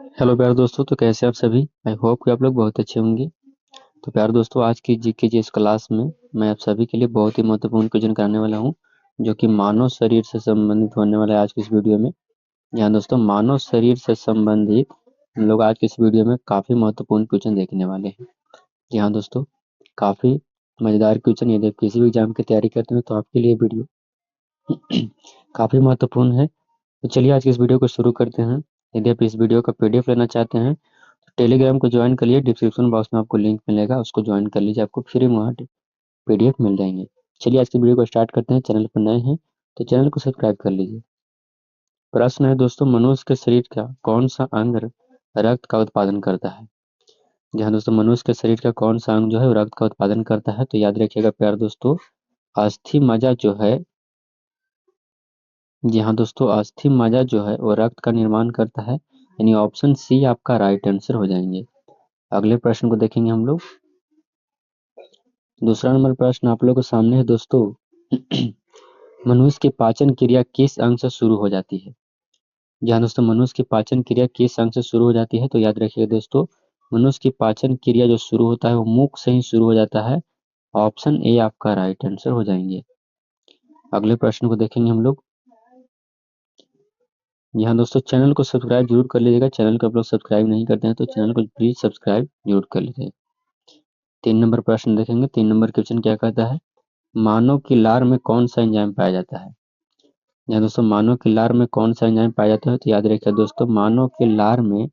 Hello प्यारे दोस्तों, तो कैसे आप सभी। आई होप कि आप लोग बहुत अच्छे होंगे। तो प्यारे दोस्तों, आज की जीके जी इस क्लास में मैं आप सभी के लिए बहुत ही महत्वपूर्ण क्वेश्चन कराने वाला हूं, जो कि मानव शरीर से संबंधित होने वाला है आज की इस वीडियो में। यहाँ दोस्तों मानव शरीर से संबंधित हम लोग आज की इस वीडियो में काफ़ी महत्वपूर्ण क्वेश्चन देखने वाले हैं। यहाँ दोस्तों काफ़ी मज़ेदार क्वेश्चन, यदि आप किसी भी एग्जाम की तैयारी करते हैं तो आपके लिए वीडियो काफ़ी महत्वपूर्ण है। तो चलिए आज की इस वीडियो को शुरू करते हैं। यदि आप इस वीडियो का पीडीएफ लेना चाहते हैं तो टेलीग्राम को ज्वाइन करिए, डिस्क्रिप्शन बॉक्स में आपको लिंक मिलेगा, उसको ज्वाइन कर लीजिए, आपको फ्री में वहाँ पीडीएफ मिल जाएंगे। चलिए आज की वीडियो को स्टार्ट करते हैं। चैनल पर नए हैं तो चैनल को सब्सक्राइब कर लीजिए। प्रश्न है दोस्तों, मनुष्य के शरीर का कौन सा अंग रक्त का उत्पादन करता है। जहाँ दोस्तों मनुष्य के शरीर का कौन सा अंग जो है वो रक्त का उत्पादन करता है, तो याद रखिएगा प्यारे दोस्तों, अस्थि मज्जा जो है, जी हाँ दोस्तों, अस्थि मज्जा जो है वो रक्त का निर्माण करता है, यानी ऑप्शन सी आपका राइट आंसर हो जाएंगे। अगले प्रश्न को देखेंगे हम लोग। दूसरा नंबर प्रश्न आप लोगों के सामने है दोस्तों। मनुष्य की पाचन क्रिया किस अंग से शुरू हो जाती है। जहाँ दोस्तों मनुष्य की पाचन क्रिया किस अंग से शुरू हो जाती है, तो याद रखिएगा दोस्तों, मनुष्य की पाचन क्रिया जो शुरू होता है वो मुख से ही शुरू हो जाता है। ऑप्शन ए आपका राइट आंसर हो जाएंगे। अगले प्रश्न को देखेंगे हम लोग। यहाँ दोस्तों चैनल को सब्सक्राइब जरूर कर लीजिएगा, चैनल को आप लोग सब्सक्राइब नहीं करते हैं तो चैनल को प्लीज सब्सक्राइब जरूर कर लीजिएगा। 3 नंबर प्रश्न देखेंगे। 3 नंबर क्वेश्चन क्या कहता है, मानव की लार में कौन सा एंजाइम पाया जाता है। यहाँ दोस्तों मानव की लार में कौन सा एंजाइम पाया जाता है, तो याद रखिएगा दोस्तों, मानव के लार में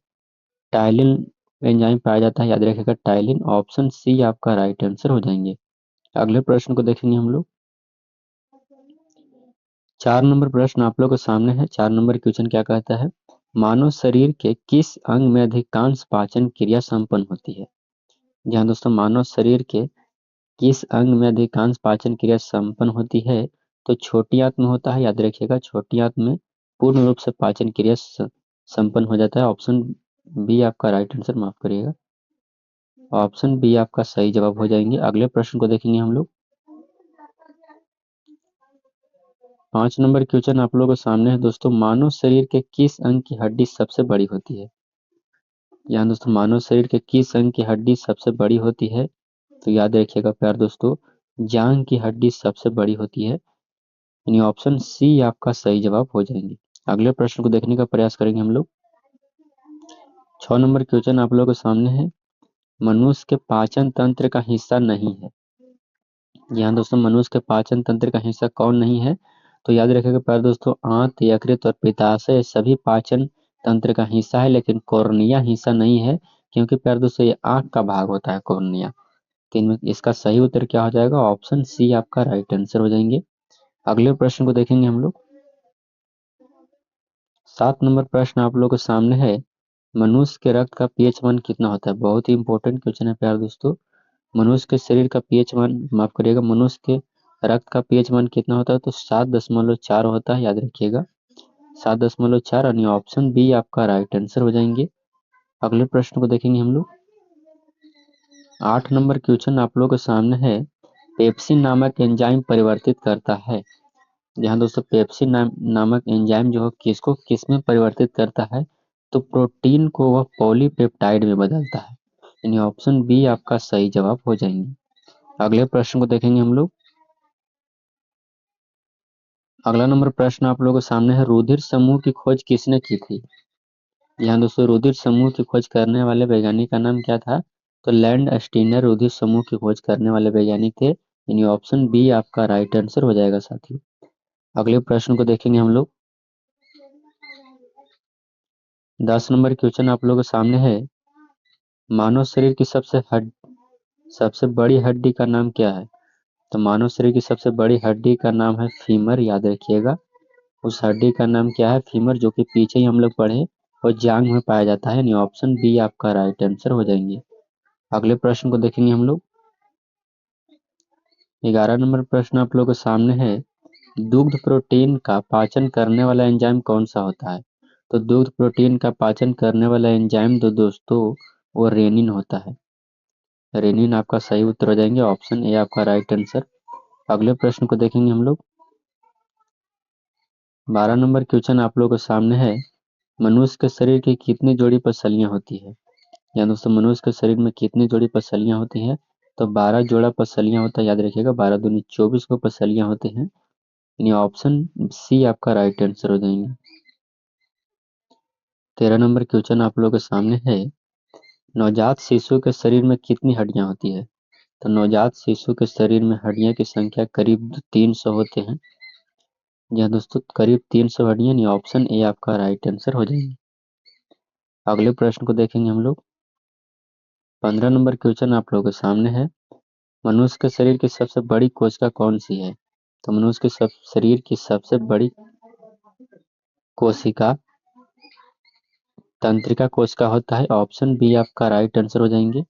टाइलिन एंजाइम पाया जाता है, याद रखिएगा टाइलिन। ऑप्शन सी आपका राइट आंसर हो जाएंगे। अगले प्रश्न को देखेंगे हम लोग। 4 नंबर प्रश्न आप लोग के सामने है। 4 नंबर क्वेश्चन क्या कहता है, मानव शरीर के किस अंग में अधिकांश पाचन क्रिया संपन्न होती है। जहाँ दोस्तों मानव शरीर के किस अंग में अधिकांश पाचन क्रिया संपन्न होती है, तो छोटी आंत में होता है, याद रखिएगा छोटी आंत में पूर्ण रूप से पाचन क्रिया संपन्न हो जाता है। ऑप्शन बी आपका राइट आंसर, माफ करिएगा, ऑप्शन बी आपका सही जवाब हो जाएंगे। अगले प्रश्न को देखेंगे हम लोग। 5 नंबर क्वेश्चन आप लोगों के सामने है दोस्तों, मानव शरीर के किस अंग की हड्डी सबसे बड़ी होती है। यहाँ दोस्तों मानव शरीर के किस अंग की हड्डी सबसे बड़ी होती है, तो याद रखिएगा प्यार दोस्तों, जांघ की हड्डी सबसे बड़ी होती है, यानी ऑप्शन सी आपका सही जवाब हो जाएंगे। अगले प्रश्न को देखने का प्रयास करेंगे हम लोग। 6 नंबर क्वेश्चन आप लोगों के सामने है, मनुष्य के पाचन तंत्र का हिस्सा नहीं है। यहाँ दोस्तों मनुष्य के पाचन तंत्र का हिस्सा कौन नहीं है, तो याद रखिएगा प्यारे दोस्तों, आंत, यकृत और पित्ताशय सभी पाचन तंत्र का हिस्सा है, लेकिन कॉर्निया हिस्सा नहीं है, क्योंकि प्यारे दोस्तों ये आंख का भाग होता है कॉर्निया। तो इनमें इसका सही उत्तर क्या हो जाएगा, ऑप्शन सी आपका राइट आंसर हो जाएंगे। अगले प्रश्न को देखेंगे हम लोग। 7 नंबर प्रश्न आप लोगों के सामने है, मनुष्य के रक्त का पीएच मान कितना होता है। बहुत ही इंपॉर्टेंट क्वेश्चन है प्यारे दोस्तों। मनुष्य के शरीर का पीएच मान, माफ करिएगा, मनुष्य के रक्त का पीएच मान कितना होता है, तो 7.4 होता है, याद रखिएगा 7.4, यानी ऑप्शन बी आपका राइट आंसर हो जाएंगे। अगले प्रश्न को देखेंगे हम लोग। 8 नंबर क्वेश्चन आप लोगों के सामने है, पेप्सिन नामक एंजाइम परिवर्तित करता है। जहाँ दोस्तों पेप्सिन नामक एंजाइम जो है किसको किस में परिवर्तित करता है, तो प्रोटीन को वह पॉलीपेप्टाइड में बदलता है, यानी ऑप्शन बी आपका सही जवाब हो जाएंगे। अगले प्रश्न को देखेंगे हम लोग। अगला नंबर प्रश्न आप लोगों के सामने है, रुधिर समूह की खोज किसने की थी। यहाँ दोस्तों रुधिर समूह की खोज करने वाले वैज्ञानिक का नाम क्या था, तो लैंड स्टीनर रुधिर समूह की खोज करने वाले वैज्ञानिक थे, यानी ऑप्शन बी आपका राइट आंसर हो जाएगा साथियों। अगले प्रश्न को देखेंगे हम लोग। 10 नंबर क्वेश्चन आप लोगों के सामने है, मानव शरीर की सबसे बड़ी हड्डी का नाम क्या है। तो मानव शरीर की सबसे बड़ी हड्डी का नाम है फीमर, याद रखिएगा उस हड्डी का नाम क्या है, फीमर, जो कि पीछे ही हम लोग पढ़े और जांग में पाया जाता है, यानी ऑप्शन बी आपका राइट आंसर हो जाएंगे। अगले प्रश्न को देखेंगे हम लोग। 11 नंबर प्रश्न आप लोगों के सामने है, दुग्ध प्रोटीन का पाचन करने वाला एंजाइम कौन सा होता है। तो दुग्ध प्रोटीन का पाचन करने वाला एंजाइम तो दोस्तों वो रेनिन होता है, रेनिन आपका सही उत्तर हो जाएंगे, ऑप्शन ए आपका राइट आंसर। अगले प्रश्न को देखेंगे हम लोग। 12 नंबर क्वेश्चन आप लोगों के सामने है, मनुष्य के शरीर की कितनी जोड़ी पसलियां होती है? या दोस्तों मनुष्य के शरीर में कितनी जोड़ी पसलियां होती हैं? तो 12 जोड़ा पसलियां होता है, याद रखिएगा। 12 दूनी 24 को पसलियां होती हैं, यानी ऑप्शन सी आपका राइट आंसर हो जाएंगे। 13 नंबर क्वेश्चन आप लोगों के सामने है, नवजात शिशु के शरीर में कितनी हड्डियां होती है? तो नवजात शिशु के शरीर में हड्डियों की संख्या करीब 300 होते हैं। जी हाँ दोस्तों, करीब 300 हड्डियां, यानी ऑप्शन ए आपका राइट आंसर हो जाएंगे। अगले प्रश्न को देखेंगे हम लोग। 15 नंबर क्वेश्चन आप लोगों के सामने है, मनुष्य के शरीर की सबसे बड़ी कोशिका कौन सी है? तो मनुष्य के शरीर की सबसे बड़ी कोशिका तंत्रिका कोशिका होता है, ऑप्शन बी आपका राइट आंसर हो जाएंगे।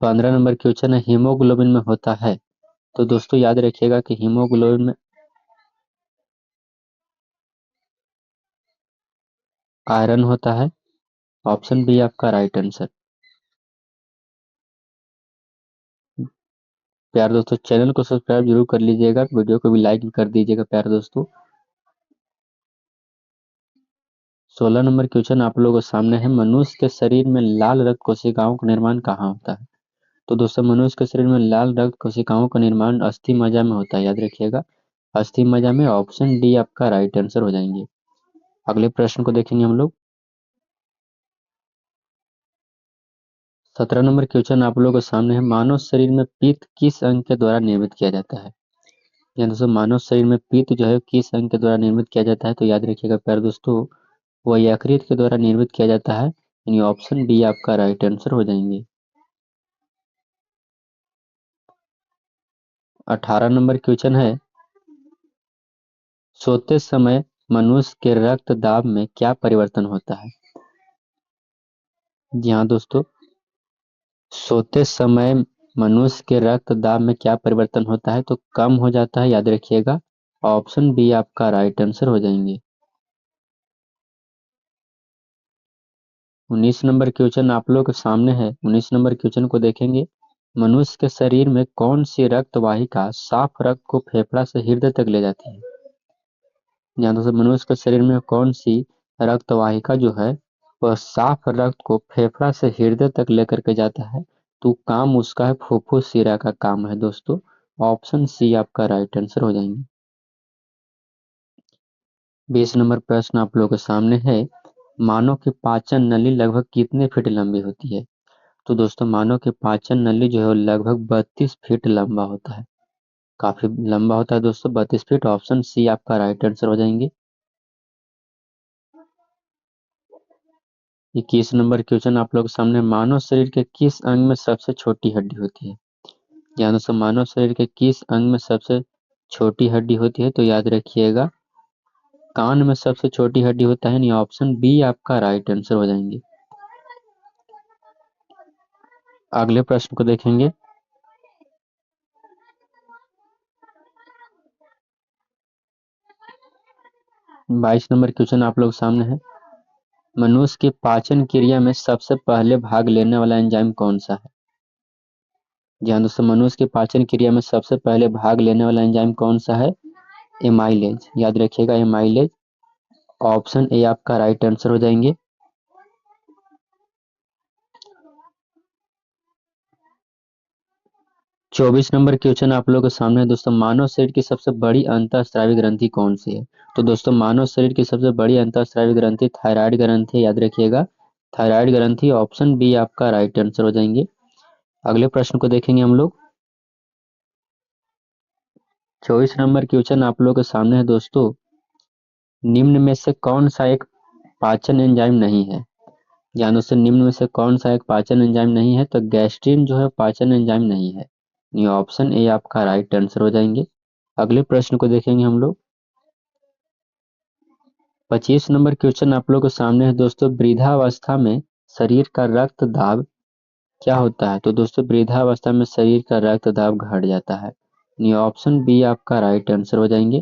पंद्रह नंबर क्वेश्चन है, हीमोग्लोबिन में होता है। तो दोस्तों याद रखिएगा कि हीमोग्लोबिन में आयरन होता है, ऑप्शन बी आपका राइट आंसर। प्यारे दोस्तों, चैनल को सब्सक्राइब जरूर कर लीजिएगा, वीडियो को भी लाइक भी कर दीजिएगा प्यारे दोस्तों। 16 नंबर क्वेश्चन आप लोगों के सामने है, मनुष्य के शरीर में लाल रक्त कोशिकाओं का निर्माण कहाँ होता है? तो दोस्तों मनुष्य के शरीर में लाल रक्त कोशिकाओं का निर्माण अस्थि मज्जा में होता है, याद रखिएगा, अस्थि मज्जा में, ऑप्शन डी आपका राइट आंसर हो जाएंगे। अगले प्रश्न को देखेंगे हम लोग। 17 नंबर क्वेश्चन आप लोगों के सामने है, मानव शरीर में पित्त किस अंग के द्वारा निर्मित किया जाता है? या दोस्तों मानव शरीर में पित्त जो है किस अंग के द्वारा निर्मित किया जाता है? तो याद रखिएगा प्यारे दोस्तों, वह यकृत के द्वारा निर्मित किया जाता है, यानी ऑप्शन बी आपका राइट आंसर हो जाएंगे। 18 नंबर क्वेश्चन है, सोते समय मनुष्य के रक्त दाब में क्या परिवर्तन होता है? जी हाँ दोस्तों, सोते समय मनुष्य के रक्त दाब में क्या परिवर्तन होता है? तो कम हो जाता है, याद रखिएगा, ऑप्शन बी आपका राइट आंसर हो जाएंगे। 19 नंबर क्वेश्चन आप लोग के सामने है। 19 नंबर क्वेश्चन को देखेंगे, मनुष्य के शरीर में कौन सी रक्त वाहिका साफ रक्त को फेफड़ा से हृदय तक ले जाती है? ध्यान दोस्तों, मनुष्य के शरीर में कौन सी रक्त वाहिका जो है वह साफ रक्त को फेफड़ा से हृदय तक लेकर के जाता है? तो काम उसका है फुफ्फुस शिरा का काम है दोस्तों, ऑप्शन सी आपका राइट आंसर हो जाएंगे। 20 नंबर प्रश्न आप लोगों के सामने है, मानव की पाचन नली लगभग कितने फीट लंबी होती है? तो दोस्तों मानव की पाचन नली जो है वो लगभग 32 फीट लंबा होता है, काफी लंबा होता है दोस्तों, 32 फीट, ऑप्शन सी आपका राइट आंसर हो जाएंगे। 21 नंबर क्वेश्चन आप लोग के सामने, मानव शरीर के किस अंग में सबसे छोटी हड्डी होती है? या दोस्तों मानव शरीर के किस अंग में सबसे छोटी हड्डी होती है? तो याद रखिएगा, कान में सबसे छोटी हड्डी होता है, यानी ऑप्शन बी आपका राइट आंसर हो जाएंगे। अगले प्रश्न को देखेंगे। 22 नंबर क्वेश्चन आप लोग सामने है, मनुष्य की पाचन क्रिया में सबसे पहले भाग लेने वाला एंजाइम कौन सा है? जी हाँ दोस्तों, मनुष्य की पाचन क्रिया में सबसे पहले भाग लेने वाला एंजाइम कौन सा है? एमाइलेज, याद रखिएगा एमाइलेज, ऑप्शन ए आपका राइट आंसर हो जाएंगे। 24 नंबर क्वेश्चन आप लोगों के सामने है दोस्तों, मानव शरीर की सबसे बड़ी अंतःस्रावी ग्रंथि कौन सी है? तो दोस्तों मानव शरीर की सबसे बड़ी अंतःस्रावी ग्रंथि थायराइड ग्रंथि है, याद रखिएगा, थायराइड ग्रंथि, ऑप्शन बी आपका राइट आंसर हो जाएंगे। अगले प्रश्न को देखेंगे हम लोग। 24 नंबर क्वेश्चन आप लोगों के सामने है दोस्तों, निम्न में से कौन सा एक पाचन एंजाइम नहीं है? जानों से निम्न में से कौन सा एक पाचन एंजाइम नहीं है? तो गैस्ट्रिन जो है पाचन एंजाइम नहीं है, ये ऑप्शन ए आपका राइट आंसर हो जाएंगे। अगले प्रश्न को देखेंगे हम लोग। 25 नंबर क्वेश्चन आप लोग के सामने है दोस्तों, वृद्धावस्था में शरीर का रक्त दाब क्या होता है? तो दोस्तों वृद्धावस्था में शरीर का रक्त दाब घट जाता है, ये ऑप्शन बी आपका राइट आंसर हो जाएंगे।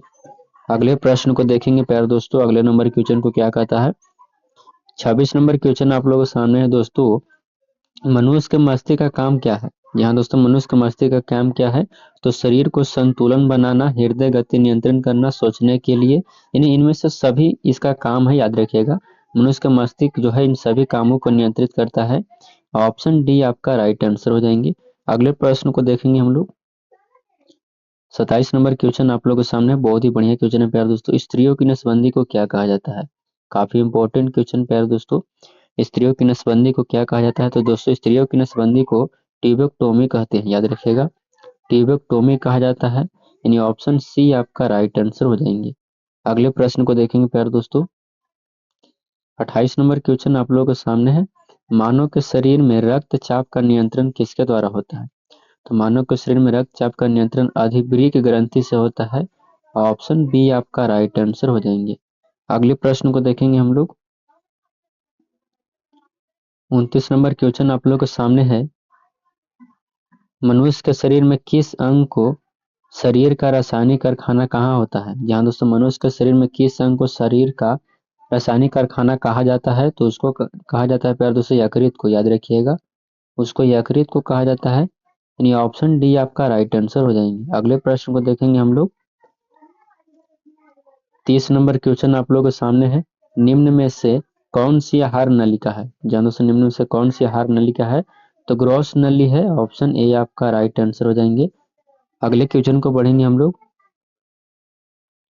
अगले प्रश्न को देखेंगे प्यारे दोस्तों, अगले नंबर क्वेश्चन को क्या कहता है। 26 नंबर क्वेश्चन आप लोगों के सामने है दोस्तों, मनुष्य के मस्तिष्क का काम क्या है? यहाँ दोस्तों मनुष्य के मस्तिष्क का काम क्या है, तो शरीर को संतुलन बनाना, हृदय गति नियंत्रण करना, सोचने के लिए, यानी इनमें से सभी इसका काम है, याद रखिएगा। मनुष्य का मस्तिष्क जो है इन सभी कामों को नियंत्रित करता है। ऑप्शन डी आपका राइट आंसर हो जाएंगे। अगले प्रश्न को देखेंगे हम लोग। 27 नंबर क्वेश्चन आप लोगों के सामने, बहुत ही बढ़िया क्वेश्चन है प्यारे दोस्तों। स्त्रियों की नसबंदी को क्या कहा जाता है? काफी इंपॉर्टेंट क्वेश्चन प्यारे दोस्तों। स्त्रियों की नसबंदी को क्या कहा जाता है? तो दोस्तों स्त्रियों की नसबंदी को ट्यूबेक्टोमी कहते हैं, याद रखिएगा। ट्यूबेक्टोमी कहा जाता है, यानी ऑप्शन सी आपका राइट आंसर हो जाएंगे। अगले प्रश्न को देखेंगे प्यारे दोस्तों। 28 नंबर क्वेश्चन आप लोगों के सामने है। मानव के शरीर में रक्तचाप का नियंत्रण किसके द्वारा होता है? तो मानव के शरीर में रक्तचाप का नियंत्रण अधिवृक्क ग्रंथि से होता है। ऑप्शन बी आपका राइट आंसर हो जाएंगे। अगले प्रश्न को देखेंगे हम लोग। 29 नंबर क्वेश्चन आप लोग के सामने है। मनुष्य के शरीर में किस अंग को शरीर का रासायनिक कारखाना कहाँ होता है? जहाँ दोस्तों मनुष्य के शरीर में किस अंग को शरीर का रासायनिक कारखाना कहा जाता है? तो उसको कहा जाता है प्यारे दोस्तों यकृत को, याद रखिएगा। उसको यकृत को कहा जाता है, यानी ऑप्शन डी आपका राइट आंसर हो जाएंगे। अगले प्रश्न को देखेंगे हम लोग। 30 नंबर क्वेश्चन आप लोगों के सामने है। निम्न में से कौन सी आहार नलिका है? जानो से निम्न में से कौन सी आहार नलिका है? तो ग्रॉस नली है, ऑप्शन ए आपका राइट आंसर हो जाएंगे। अगले क्वेश्चन को बढ़ेंगे हम लोग।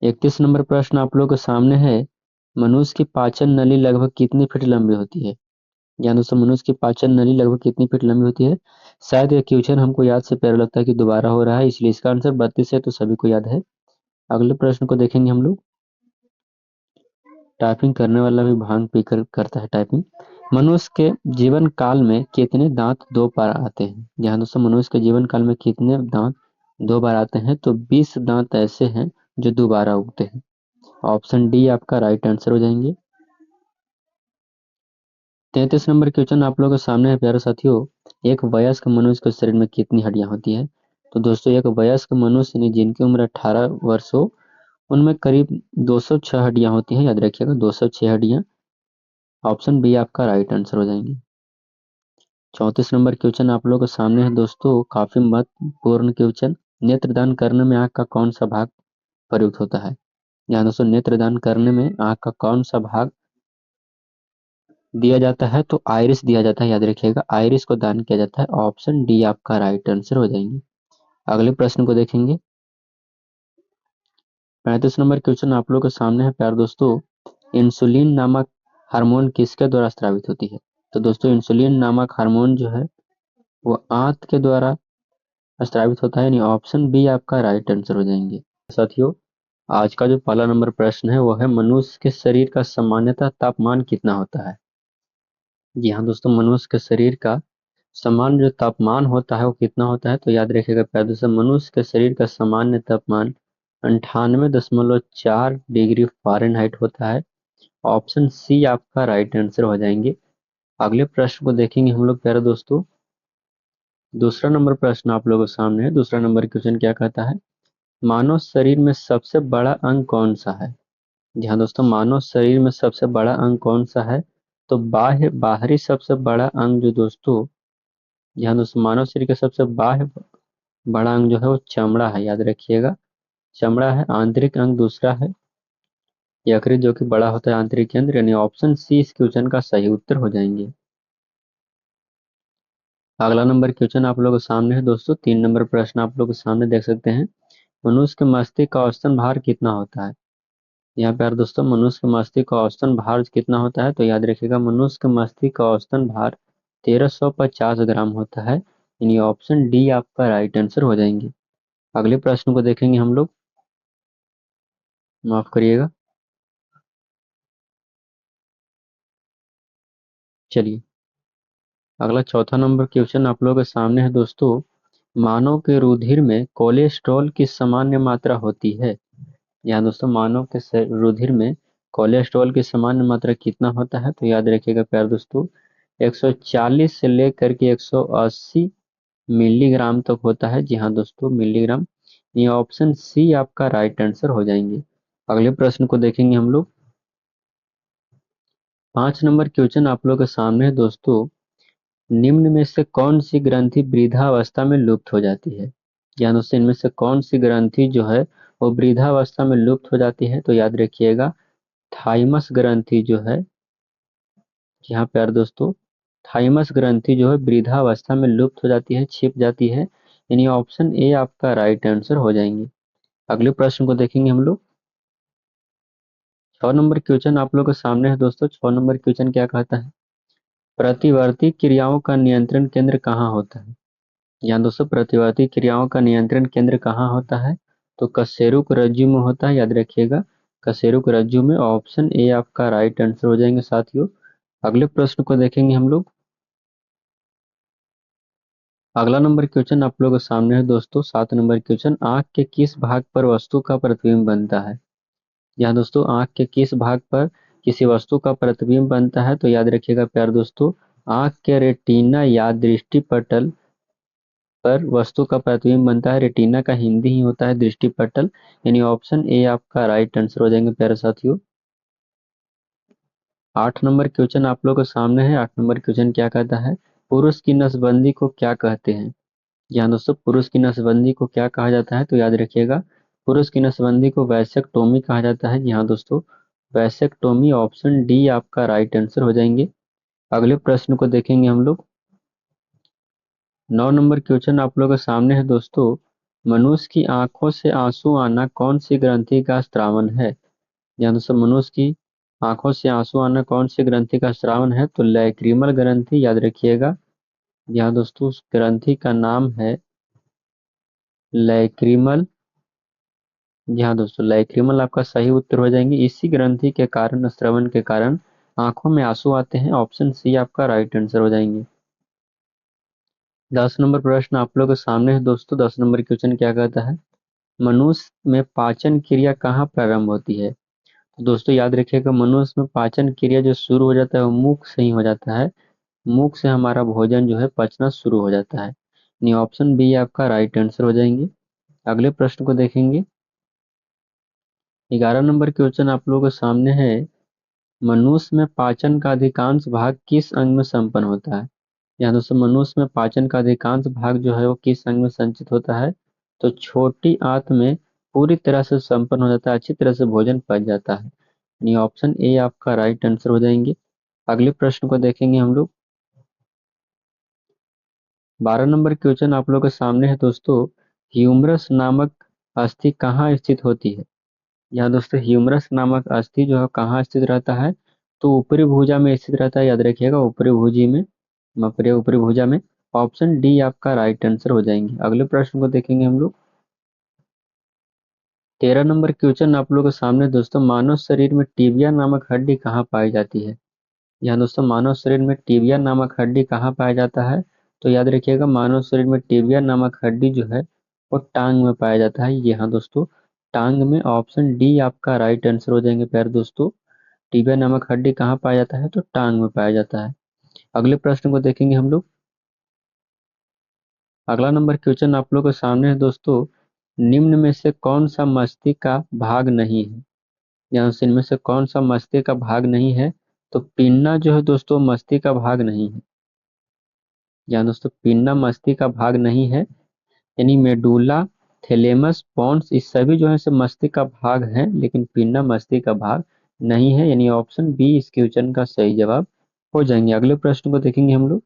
31 नंबर प्रश्न आप लोगों के सामने है। मनुष्य की पाचन नली लगभग कितनी फीट लंबी होती है? या दोस्तों मनुष्य की पाचन नली लगभग कितनी फीट लंबी होती है? शायद ये क्वेश्चन हमको याद से प्यारा लगता है कि दोबारा हो रहा है, इसलिए इसका आंसर 32 है, तो सभी को याद है। अगले प्रश्न को देखेंगे हम लोग। टाइपिंग करने वाला भी भांग पीकर करता है टाइपिंग। मनुष्य के जीवन काल में कितने दांत दो बार आते हैं? जहाँ दोस्तों मनुष्य के जीवन काल में कितने दांत दो बार आते हैं? तो 20 दांत ऐसे हैं जो दोबारा उगते हैं। ऑप्शन डी आपका राइट आंसर हो जाएंगे। 33 नंबर क्वेश्चन आप लोगों के सामने है प्यारे साथियों। एक वयस्क मनुष्य के शरीर में कितनी हड्डियां होती है? तो दोस्तों एक वयस्क मनुष्य ने जिनकी उम्र 18 वर्ष हो, उनमें करीब 206 हड्डियां होती हैं, याद रखिएगा 206 हड्डियां। ऑप्शन बी आपका राइट आंसर हो जाएंगे। 34 नंबर क्वेश्चन आप लोगों के सामने है दोस्तों, काफी महत्वपूर्ण क्वेश्चन। नेत्रदान करने में आंख का कौन सा भाग प्रयुक्त होता है? यहाँ दोस्तों नेत्रदान करने में आंख का कौन सा भाग दिया जाता है? तो आइरिस दिया जाता है, याद रखिएगा आइरिस को दान किया जाता है। ऑप्शन डी आपका राइट आंसर हो जाएंगे। अगले प्रश्न को देखेंगे। 35 नंबर क्वेश्चन आप लोग के सामने है प्यारे दोस्तों। इंसुलिन नामक हार्मोन किसके द्वारा स्रावित होती है? तो दोस्तों इंसुलिन नामक हार्मोन जो है वो आंत के द्वारा स्रावित होता है, यानी ऑप्शन बी आपका राइट आंसर हो जाएंगे। साथियों आज का जो पहला नंबर प्रश्न है वो है, मनुष्य के शरीर का सामान्यतः तापमान कितना होता है? जी हाँ दोस्तों, मनुष्य के शरीर का सामान्य जो तापमान होता है वो कितना होता है? तो याद रखिएगा प्यारे दोस्तों, मनुष्य के शरीर का सामान्य तापमान 98.4 डिग्री फ़ारेनहाइट होता है। ऑप्शन सी आपका राइट आंसर हो जाएंगे। अगले प्रश्न को देखेंगे हम लोग प्यारे दोस्तों। दूसरा नंबर प्रश्न आप लोगों के सामने है। दूसरा नंबर क्वेश्चन क्या कहता है? मानव शरीर में सबसे बड़ा अंग कौन सा है? जी हाँ दोस्तों, मानव शरीर में सबसे बड़ा अंग कौन सा है? तो बाह्य बाहरी सबसे बड़ा अंग जो दोस्तों, जी हाँ दोस्तों, मानव शरीर का सबसे बाह्य बड़ा अंग जो है वो चमड़ा है, याद रखिएगा चमड़ा है। आंतरिक अंग दूसरा है यकृत, जो कि बड़ा होता है आंतरिक केंद्र, यानी ऑप्शन सी इस क्वेश्चन का सही उत्तर हो जाएंगे। अगला नंबर क्वेश्चन आप लोगों के सामने है दोस्तों। 3 नंबर प्रश्न आप लोग के सामने देख सकते हैं। मनुष्य के मस्तिष्क का औसतन भार कितना होता है? यहाँ पे यार दोस्तों मनुष्य के मस्तिष्क का औसतन भार कितना होता है? तो याद रखिएगा मनुष्य के मस्तिष्क का औसतन भार 1350 ग्राम होता है, यानी ऑप्शन डी आपका राइट आंसर हो जाएंगे। अगले प्रश्न को देखेंगे हम लोग। माफ करिएगा, चलिए अगला चौथा नंबर क्वेश्चन आप लोगों के सामने है दोस्तों। मानव के रुधिर में कोलेस्ट्रॉल की सामान्य मात्रा होती है? यहाँ दोस्तों मानव के रुधिर में कोलेस्ट्रॉल की सामान्य मात्रा कितना होता है? तो याद रखिएगा प्यारे दोस्तों 140 से लेकर के 180 मिलीग्राम तक होता है। जी हाँ दोस्तों मिलीग्राम, ये ऑप्शन सी आपका राइट आंसर हो जाएंगे। अगले प्रश्न को देखेंगे हम लोग। 5 नंबर क्वेश्चन आप लोग के सामने है दोस्तों। निम्न में से कौन सी ग्रंथि वृद्धावस्था में लुप्त हो जाती है? ज्ञान दोस्तों, इनमें से कौन सी ग्रंथि जो है वो वृद्धावस्था में लुप्त हो जाती है? तो याद रखिएगा, थाइमस ग्रंथि जो है, यहाँ प्यारे दोस्तों, थाइमस ग्रंथि जो है वृद्धावस्था में लुप्त हो जाती है, छिप जाती है, यानी ऑप्शन ए आपका राइट आंसर हो जाएंगे। अगले प्रश्न को देखेंगे हम लोग। 6 नंबर क्वेश्चन आप लोग के सामने है दोस्तों। 6 नंबर क्वेश्चन क्या कहता है? प्रतिवर्ती क्रियाओं का नियंत्रण केंद्र कहाँ होता है? यहाँ दोस्तों, प्रतिवर्ती क्रियाओं का नियंत्रण केंद्र कहाँ होता है? तो कशेरुक रज्जु में होता है, याद रखिएगा, कशेरुक रज्जु में। ऑप्शन ए आपका राइट आंसर हो जाएंगे साथियों। अगले प्रश्न को देखेंगे हम लोग। अगला नंबर क्वेश्चन आप लोगों के सामने है दोस्तों। 7 नंबर क्वेश्चन, आंख के किस भाग पर वस्तु का प्रतिबिंब बनता है? यहाँ दोस्तों, आंख के किस भाग पर किसी वस्तु का प्रतिबिंब बनता है? तो याद रखिएगा प्यारे दोस्तों, आंख के रेटिना या दृष्टि पटल पर वस्तु का प्रतिबिंब बनता है। रेटिना का हिंदी ही होता है दृष्टि पटल, यानी ऑप्शन ए आपका राइट आंसर हो जाएंगे प्यारे साथियों। 8 नंबर क्वेश्चन आप लोगों के सामने है। 8 नंबर क्वेश्चन क्या कहता है? पुरुष की नसबंदी को क्या कहते हैं? यहाँ दोस्तों, पुरुष की नसबंदी को क्या कहा जाता है? तो याद रखिएगा, पुरुष की नसबंदी को वैसेक्टोमी कहा जाता है। यहाँ दोस्तों, वैसेक्टोमी, ऑप्शन डी आपका राइट आंसर हो जाएंगे। अगले प्रश्न को देखेंगे हम लोग। 9 नंबर क्वेश्चन आप लोगों के सामने है दोस्तों। मनुष्य की आंखों से आंसू आना कौन सी ग्रंथि का स्त्रावन है? यहाँ दोस्तों, मनुष्य की आंखों से आंसू आना कौन सी ग्रंथि का स्त्रावन है? तो लैक्रिमल ग्रंथि, याद रखिएगा। यहाँ दोस्तों, उस ग्रंथि का नाम है लैक्रिमल। जी हाँ दोस्तों, लैक्रिमल आपका सही उत्तर हो जाएंगे। इसी ग्रंथि के कारण, श्रवण के कारण आंखों में आंसू आते हैं। ऑप्शन सी आपका राइट आंसर हो जाएंगे। 10 नंबर प्रश्न आप लोगों के सामने है दोस्तों। 10 नंबर क्वेश्चन क्या कहता है? मनुष्य में पाचन क्रिया कहाँ प्रारंभ होती है? तो दोस्तों याद रखिएगा, मनुष्य में पाचन क्रिया जो शुरू हो जाता है वो मुख से ही हो जाता है। मुख से हमारा भोजन जो है पचना शुरू हो जाता है, यानी ऑप्शन बी आपका राइट आंसर हो जाएंगे। अगले प्रश्न को देखेंगे। 11 नंबर क्वेश्चन आप लोगों के सामने है। मनुष्य में पाचन का अधिकांश भाग किस अंग में संपन्न होता है? यहाँ दोस्तों, मनुष्य में पाचन का अधिकांश भाग जो है वो किस अंग में संचित होता है? तो छोटी आंत में पूरी तरह से संपन्न हो जाता है, अच्छी तरह से भोजन पच जाता है, यानी ऑप्शन ए आपका राइट आंसर हो जाएंगे। अगले प्रश्न को देखेंगे हम लोग। 12 नंबर क्वेश्चन आप लोग के सामने है दोस्तों। ह्यूमरस नामक अस्थि कहाँ स्थित होती है? यहाँ दोस्तों, ह्यूमरस नामक अस्थि जो है कहाँ स्थित रहता है? तो ऊपरी भुजा में स्थित रहता है, याद रखिएगा, ऊपरी भुजी में, ऊपरी भुजा में। ऑप्शन डी आपका राइट आंसर हो जाएंगे। अगले प्रश्न को देखेंगे हम लोग। 13 नंबर क्वेश्चन आप लोग के सामने दोस्तों। मानव शरीर में टीबिया नामक हड्डी कहाँ पाई जाती है? यहाँ दोस्तों, मानव शरीर में टीबिया नामक हड्डी कहाँ पाया जाता है? तो याद रखिएगा, मानव शरीर में टीबिया नामक हड्डी जो है वो टांग में पाया जाता है। यहाँ दोस्तों, टांग में। ऑप्शन डी आपका राइट आंसर हो जाएंगे प्यारे दोस्तों। टीबिया नामक हड्डी कहाँ पाया जाता है? तो टांग में पाया जाता है। अगले प्रश्न को देखेंगे हम लोग। अगला नंबर क्वेश्चन आप लोग के सामने है दोस्तों। निम्न में से कौन सा मस्तिष्क का भाग नहीं है? यहाँ से इनमें से कौन सा मस्तिष्क का भाग नहीं है? तो पिन्ना जो है दोस्तों मस्तिष्क का भाग नहीं है। यहाँ दोस्तों, पिन्ना मस्तिष्क का भाग नहीं है, यानी मेडुला, थैलेमस, पॉन्स, इस सभी जो है से मस्तिष्क का भाग है, लेकिन पिन्ना मस्तिष्क का भाग नहीं है, यानी ऑप्शन बी इस क्वेश्चन का सही जवाब हो जाएंगे। अगले प्रश्न को देखेंगे हम लोग।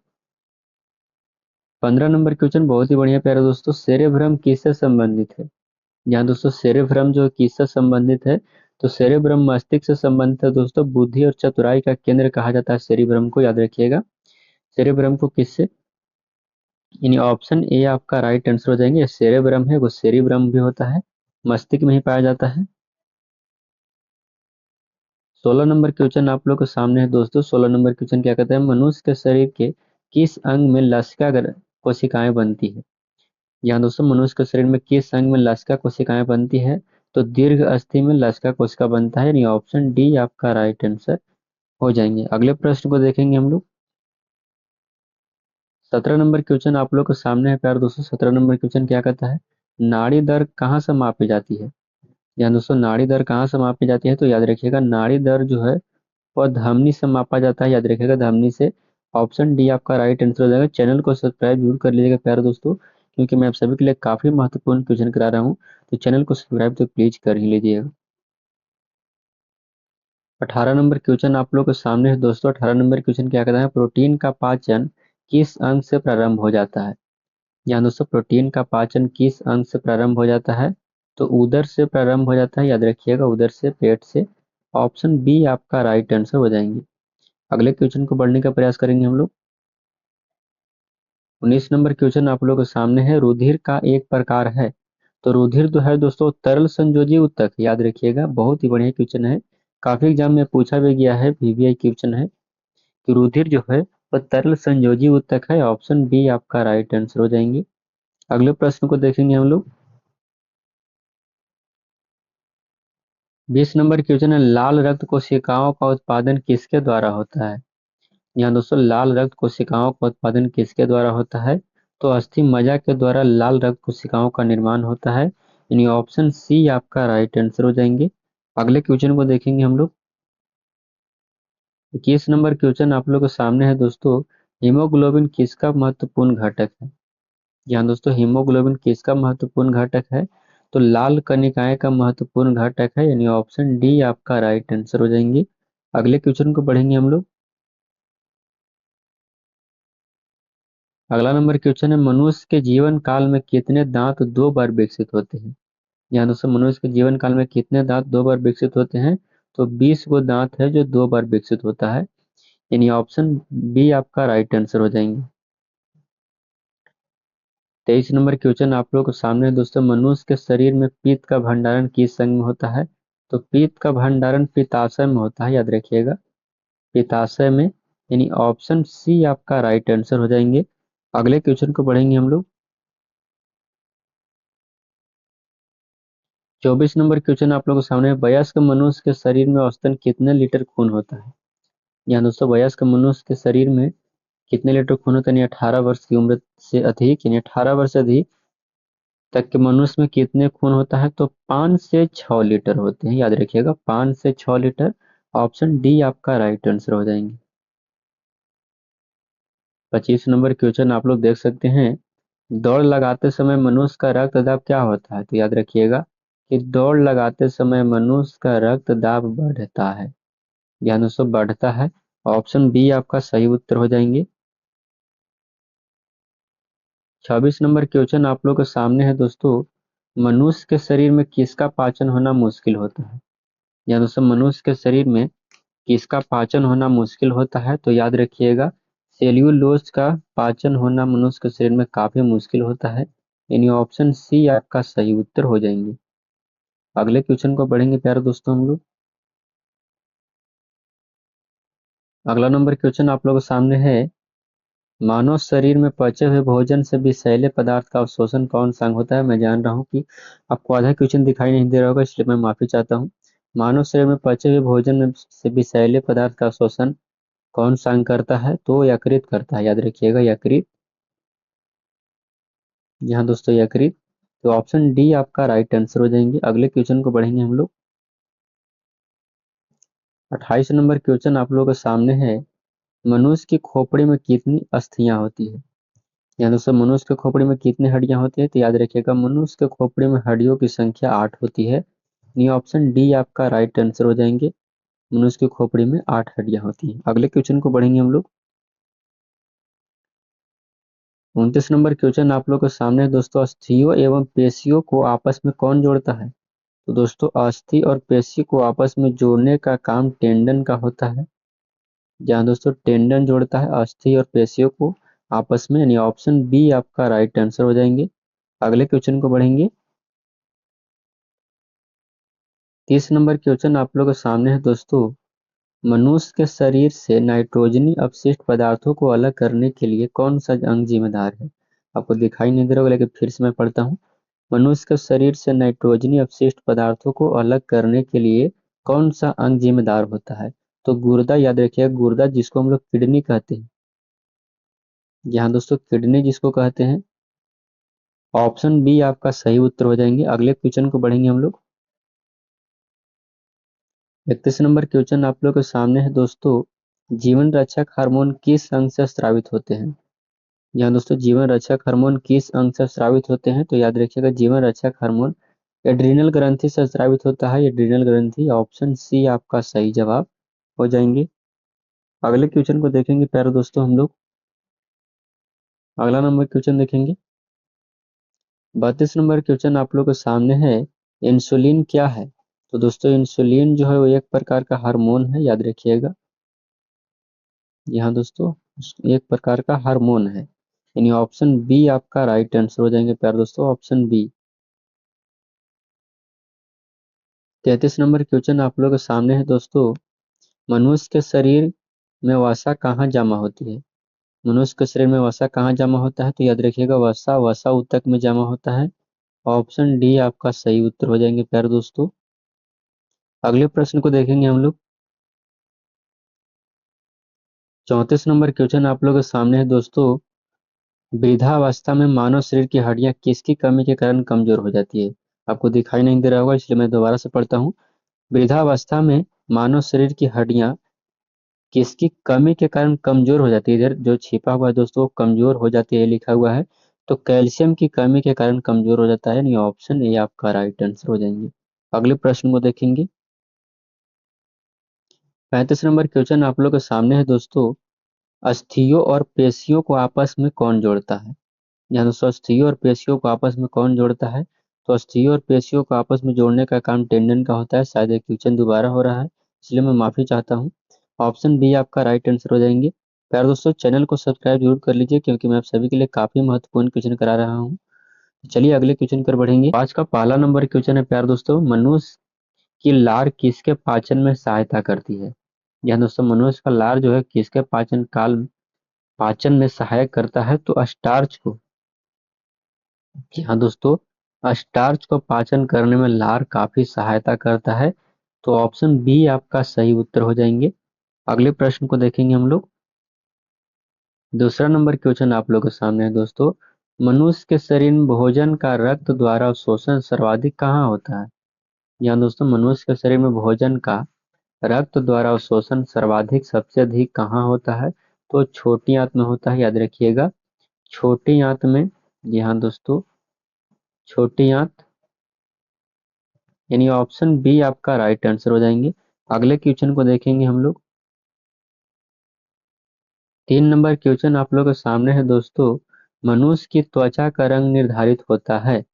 15 नंबर क्वेश्चन बहुत ही बढ़िया प्यारे दोस्तों। सेरेब्रम किससे संबंधित है? यहाँ दोस्तों, सेरेब्रम जो किससे संबंधित है? तो सेरेब्रम मस्तिष्क से संबंधित है दोस्तों। बुद्धि और चतुराई का केंद्र कहा जाता है सेरेब्रम को, याद रखिएगा। सेरेब्रम को किससे, यानी ऑप्शन ए आपका राइट आंसर हो जाएंगे। सेरेब्रम है वो सेरिब्रम भी होता है, मस्तिष्क में ही पाया जाता है। 16 नंबर क्वेश्चन आप लोग के सामने है दोस्तों। 16 नंबर क्वेश्चन क्या कहता है? मनुष्य के शरीर के किस अंग में लसिका कोशिकाएं बनती है? यहाँ दोस्तों, मनुष्य के शरीर में किस अंग में लसिका कोशिकाएं बनती है? तो दीर्घ अस्थि में लसिका कोशिका बनता है, यानी ऑप्शन डी आपका राइट आंसर हो जाएंगे। अगले प्रश्न को देखेंगे हम लोग। 17 नंबर क्वेश्चन आप लोग के सामने है प्यारे दोस्तों। 17 नंबर क्वेश्चन क्या कहता है? नाड़ी दर कहाँ से मापी जाती है? यहाँ दोस्तों, नाड़ी दर कहाँ से मापी जाती है? तो याद रखिएगा, नाड़ी दर जो है वह धमनी से मापा जाता है, याद रखिएगा, धमनी से। ऑप्शन डी आपका राइट आंसर हो जाएगा। चैनल को सब्सक्राइब जरूर कर लीजिएगा प्यारे दोस्तों, क्योंकि मैं आप सभी के लिए काफी महत्वपूर्ण क्वेश्चन करा रहा हूँ, तो चैनल को सब्सक्राइब तो प्लीज कर ही लीजिएगा। 18 नंबर क्वेश्चन आप लोग के सामने है दोस्तों। 18 नंबर क्वेश्चन क्या कहता है, प्रोटीन का पाचन किस अंग से प्रारंभ हो जाता है। यहाँ दोस्तों प्रोटीन का पाचन किस अंग से प्रारंभ हो जाता है, तो उदर से प्रारंभ हो जाता है, याद रखिएगा, उदर से, पेट से। ऑप्शन बी आपका राइट आंसर हो जाएंगे। अगले क्वेश्चन को बढ़ने का प्रयास करेंगे हम लोग। 19 नंबर क्वेश्चन आप लोग के सामने है, रुधिर का एक प्रकार है। तो रुधिर जो है दोस्तों तरल संयोजी ऊतक, याद रखिएगा, बहुत ही बढ़िया क्वेश्चन है, काफी एग्जाम में पूछा भी गया है, वीवीआई क्वेश्चन है कि रुधिर जो है वह तरल संयोजी ऊतक है। ऑप्शन बी आपका राइट आंसर हो जाएंगे। अगले प्रश्न को देखेंगे हम लोग। 20 नंबर क्वेश्चन है, लाल रक्त कोशिकाओं का उत्पादन किसके द्वारा होता है। यहाँ दोस्तों लाल रक्त कोशिकाओं का उत्पादन किसके द्वारा होता है, तो अस्थि मज्जा के द्वारा लाल रक्त कोशिकाओं का निर्माण होता है, यानी ऑप्शन सी आपका राइट आंसर हो जाएंगे। अगले क्वेश्चन को देखेंगे हम लोग। 21 नंबर क्वेश्चन आप लोग के सामने है दोस्तों, हीमोग्लोबिन किसका महत्वपूर्ण घटक है। यहाँ दोस्तों हीमोग्लोबिन किसका महत्वपूर्ण घटक है, तो लाल कणिकाएं का महत्वपूर्ण घटक है, यानी ऑप्शन डी आपका राइट आंसर हो जाएंगे। अगले क्वेश्चन को बढ़ेंगे हम लोग। अगला नंबर क्वेश्चन है, मनुष्य के जीवन काल में कितने दांत दो बार विकसित होते हैं। यहाँ दोस्तों मनुष्य के जीवन काल में कितने दांत दो बार विकसित होते हैं, तो 20 गो दांत है जो दो बार विकसित होता है, यानी ऑप्शन बी आपका राइट आंसर हो जाएंगे। 23 नंबर क्वेश्चन आप लोग के सामने है दोस्तों, मनुष्य के शरीर में पित्त का भंडारण किस अंग में होता है, तो पित्त का भंडारण पित्ताशय में होता है, याद रखिएगा, पित्ताशय में, यानी ऑप्शन सी आपका राइट आंसर हो जाएंगे। अगले क्वेश्चन को बढ़ेंगे हम लोग। 24 नंबर क्वेश्चन आप लोगों के सामने है, वयस्क मनुष्य के शरीर में औसतन कितने लीटर खून होता है। यहाँ दोस्तों वयस्क मनुष्य के शरीर में कितने लीटर खून होता है, यानी 18 वर्ष की उम्र से अधिक, यानी 18 वर्ष से अधिक तक के मनुष्य में कितने खून होता है, तो 5 से 6 लीटर होते हैं, याद रखिएगा, 5 से 6 लीटर। ऑप्शन डी आपका राइट आंसर हो जाएंगे। 25 नंबर क्वेश्चन आप लोग देख सकते हैं, दौड़ लगाते समय मनुष्य का रक्त दाब क्या होता है, तो याद रखिएगा कि दौड़ लगाते समय मनुष्य का रक्त दाब बढ़ता है, या दोस्तों बढ़ता है। ऑप्शन बी आपका सही उत्तर हो जाएंगे। 26 नंबर क्वेश्चन आप लोग के सामने है दोस्तों, मनुष्य के शरीर में किसका पाचन होना मुश्किल होता है। या दोस्तों मनुष्य के शरीर में किसका पाचन होना मुश्किल होता है, तो याद रखिएगा सेल्यूलोज का पाचन होना मनुष्य के शरीर में काफी मुश्किल होता है, यानी ऑप्शन सी आपका सही उत्तर हो जाएंगे। अगले क्वेश्चन को पढ़ेंगे प्यारे दोस्तों हम लोग। अगला नंबर क्वेश्चन आप लोगों के सामने है, मानव शरीर में पचे हुए भोजन से विषैले पदार्थ का अवशोषण कौन सा अंग होता है। मैं जान रहा हूँ कि आपको आधा क्वेश्चन दिखाई नहीं दे रहा होगा, इसलिए मैं माफी चाहता हूँ। मानव शरीर में पचे हुए भोजन में से विषैले पदार्थ का अवशोषण कौन सा अंग करता है, तो यकृत करता है, याद रखिएगा, यकृत। यहाँ दोस्तों यकृत, तो ऑप्शन डी आपका राइट आंसर हो जाएंगे। अगले क्वेश्चन को बढ़ेंगे हम लोग। 28 नंबर क्वेश्चन आप लोगों के सामने है, मनुष्य की खोपड़ी में कितनी अस्थियां होती है। यहाँ दोस्तों मनुष्य के खोपड़ी में कितनी हड्डियां होती है, तो याद रखिएगा मनुष्य के खोपड़ी में हड्डियों की संख्या 8 होती है, यानी ऑप्शन डी आपका राइट आंसर हो जाएंगे। मनुष्य की खोपड़ी में 8 हड्डियां होती हैं। अगले क्वेश्चन को बढ़ेंगे हम लोग। 29 नंबर क्वेश्चन आप लोग के सामने है दोस्तों, अस्थियों एवं पेशियों को आपस में कौन जोड़ता है। तो दोस्तों अस्थि और पेशी को आपस में जोड़ने का काम टेंडन का होता है, जहाँ दोस्तों टेंडन जोड़ता है अस्थि और पेशियों को आपस में, यानी ऑप्शन बी आपका राइट आंसर हो जाएंगे। अगले क्वेश्चन को बढ़ेंगे। 30 नंबर क्वेश्चन आप लोग के सामने है दोस्तों, मनुष्य के शरीर से नाइट्रोजनी अपशिष्ट पदार्थों को अलग करने के लिए कौन सा अंग जिम्मेदार है। आपको दिखाई नहीं दे रहा होगा, लेकिन फिर से मैं पढ़ता हूँ। मनुष्य के शरीर से नाइट्रोजनी अपशिष्ट पदार्थों को अलग करने के लिए कौन सा अंग जिम्मेदार होता है, तो गुर्दा, याद रखिएगा, गुर्दा जिसको हम लोग किडनी कहते हैं, यहाँ दोस्तों किडनी जिसको कहते हैं। ऑप्शन बी आपका सही उत्तर हो जाएंगे। अगले क्वेश्चन को बढ़ेंगे हम लोग। 31 नंबर क्वेश्चन आप लोग के सामने है दोस्तों, जीवन रक्षक हार्मोन किस अंग से स्रावित होते हैं? यहाँ दोस्तों जीवन रक्षक हार्मोन किस अंग से स्रावित होते हैं? तो याद रखिएगा जीवन रक्षक हार्मोन एड्रीनल ग्रंथि से स्रावित होता है। एड्रीनल ग्रंथि, ऑप्शन सी आपका सही जवाब हो जाएंगे। अगले क्वेश्चन को देखेंगे प्यारे दोस्तों हम लोग। अगला नंबर क्वेश्चन देखेंगे। 32 नंबर क्वेश्चन आप लोग के सामने है, इंसुलिन क्या है? तो दोस्तों इंसुलिन जो है वो एक प्रकार का हार्मोन है, याद रखिएगा। यहाँ दोस्तों एक प्रकार का हार्मोन है, यानी ऑप्शन बी आपका राइट आंसर हो जाएंगे प्यारे दोस्तों, ऑप्शन बी। 33 नंबर क्वेश्चन आप लोग के सामने है दोस्तों, मनुष्य के शरीर में वसा कहाँ जमा होती है? मनुष्य के शरीर में वसा कहाँ जमा होता है? तो याद रखिएगा वसा वसा ऊतक में जमा होता है। ऑप्शन डी आपका सही उत्तर हो जाएंगे प्यारे दोस्तों। अगले प्रश्न को देखेंगे हम लोग। 34 नंबर क्वेश्चन आप लोगों के सामने है दोस्तों, वृद्धावस्था में मानव शरीर की हड्डियां किसकी कमी के कारण कमजोर हो जाती है? आपको दिखाई नहीं दे रहा होगा इसलिए मैं दोबारा से पढ़ता हूँ। वृद्धावस्था में मानव शरीर की हड्डियां किसकी कमी के कारण कमजोर हो जाती है? इधर जो छिपा हुआ है दोस्तों कमजोर हो जाती है लिखा हुआ है, तो कैल्शियम की कमी के कारण कमजोर हो जाता है, यानी ऑप्शन ए आपका राइट आंसर हो जाएंगे। अगले प्रश्न को देखेंगे। 35 नंबर क्वेश्चन आप लोग के सामने है दोस्तों, अस्थियों और पेशियों को आपस में कौन जोड़ता है? यहाँ दोस्तों अस्थियों और पेशियों को आपस में कौन जोड़ता है? तो अस्थियों और पेशियों को आपस में जोड़ने का काम टेंडन का होता है। शायद ये क्वेश्चन दोबारा हो रहा है इसलिए मैं माफी चाहता हूँ। ऑप्शन बी आपका राइट आंसर हो जाएंगे। प्यारे दोस्तों चैनल को सब्सक्राइब जरूर कर लीजिए क्योंकि मैं आप सभी के लिए काफी महत्वपूर्ण क्वेश्चन करा रहा हूँ। चलिए अगले क्वेश्चन पर बढ़ेंगे। आज का पहला नंबर क्वेश्चन है प्यारे दोस्तों, मनुष्य की लार किसके पाचन में सहायता करती है? यहाँ दोस्तों मनुष्य का लार जो है किसके पाचन में सहायक करता है? तो स्टार्च को। जी हाँ दोस्तों स्टार्च को पाचन करने में लार काफी सहायता करता है, तो ऑप्शन बी आपका सही उत्तर हो जाएंगे। अगले प्रश्न को देखेंगे हम लोग। दूसरा नंबर क्वेश्चन आप लोगों के सामने है दोस्तों, मनुष्य के शरीर में भोजन का रक्त द्वारा शोषण सर्वाधिक कहाँ होता है? यहाँ दोस्तों मनुष्य के शरीर में भोजन का रक्त द्वारा शोषण सर्वाधिक सबसे अधिक कहाँ होता है? तो छोटी आंत में होता है, याद रखिएगा छोटी आंत में। जी हाँ दोस्तों छोटी आंत, यानी ऑप्शन बी आपका राइट आंसर हो जाएंगे। अगले क्वेश्चन को देखेंगे हम लोग। 3 नंबर क्वेश्चन आप लोगों के सामने है दोस्तों, मनुष्य की त्वचा का रंग निर्धारित होता है?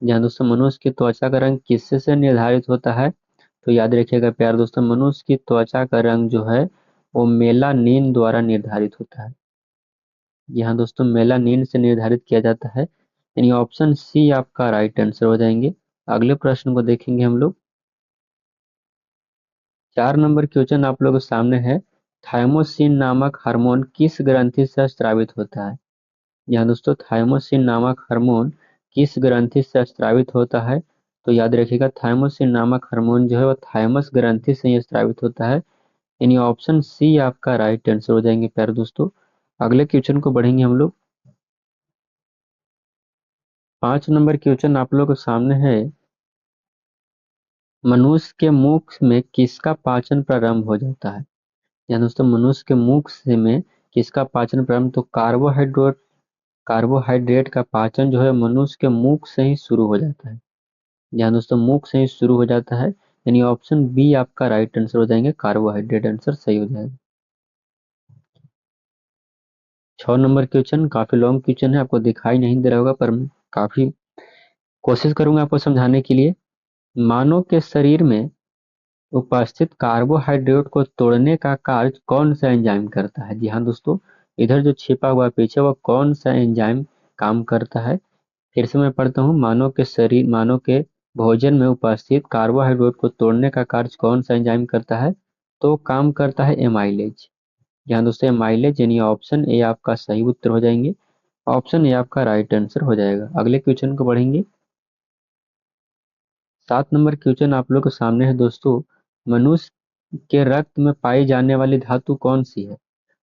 जहाँ दोस्तों मनुष्य की त्वचा का रंग किससे से निर्धारित होता है? तो याद रखिएगा प्यार दोस्तों मनुष्य की त्वचा का रंग जो है वो मेलानिन द्वारा निर्धारित होता है। यहाँ दोस्तों मेलानिन से निर्धारित किया जाता है, यानी ऑप्शन सी आपका राइट आंसर हो जाएंगे। अगले प्रश्न को देखेंगे हम लोग। 4 नंबर क्वेश्चन आप लोगों के सामने है, थाइमोसिन नामक हार्मोन किस ग्रंथि से स्रावित होता है? यहाँ दोस्तों थाइमोसिन नामक हार्मोन किस ग्रंथि से स्रावित होता है? तो याद रखिएगा थाइमोसिन नामक हार्मोन जो है वो थाइमस ग्रंथि से ही स्रावित होता है, यानी ऑप्शन सी आपका राइट आंसर हो जाएंगे प्यारे दोस्तों। अगले क्वेश्चन को बढ़ेंगे हम लोग। 5 नंबर क्वेश्चन आप लोग के सामने है, मनुष्य के मुख में किसका पाचन प्रारंभ हो जाता है? यहाँ दोस्तों मनुष्य के मुख से में किसका पाचन प्रारंभ? तो कार्बोहाइड्रेट का पाचन जो है मनुष्य के मुख से ही शुरू हो जाता है। यहाँ दोस्तों मुख से ही शुरू हो जाता है, यानी ऑप्शन बी आपका राइट आंसर हो जाएंगे, कार्बोहाइड्रेट आंसर सही हो जाएगा। 6 नंबर क्वेश्चन काफी लॉन्ग क्वेश्चन है, आपको दिखाई नहीं दे रहा होगा पर मैं काफी कोशिश करूंगा आपको समझाने के लिए। मानव के शरीर में उपस्थित कार्बोहाइड्रेट को तोड़ने का कार्य कौन सा एंजाइम करता है? जी हाँ दोस्तों इधर जो छिपा हुआ पीछे वो कौन सा एंजाइम काम करता है? फिर से मैं पढ़ता हूँ, मानव के भोजन में उपस्थित कार्बोहाइड्रेट को तोड़ने का कार्य कौन सा एंजाइम करता है? तो काम करता है एमाइलेज। यहाँ दोस्तों एमाइलेज, यानी ऑप्शन ए आपका सही उत्तर हो जाएंगे। ऑप्शन ए आपका राइट आंसर हो जाएगा। अगले क्वेश्चन को बढ़ेंगे। 7 नंबर क्वेश्चन आप लोग के सामने है दोस्तों, मनुष्य के रक्त में पाई जाने वाली धातु कौन सी है?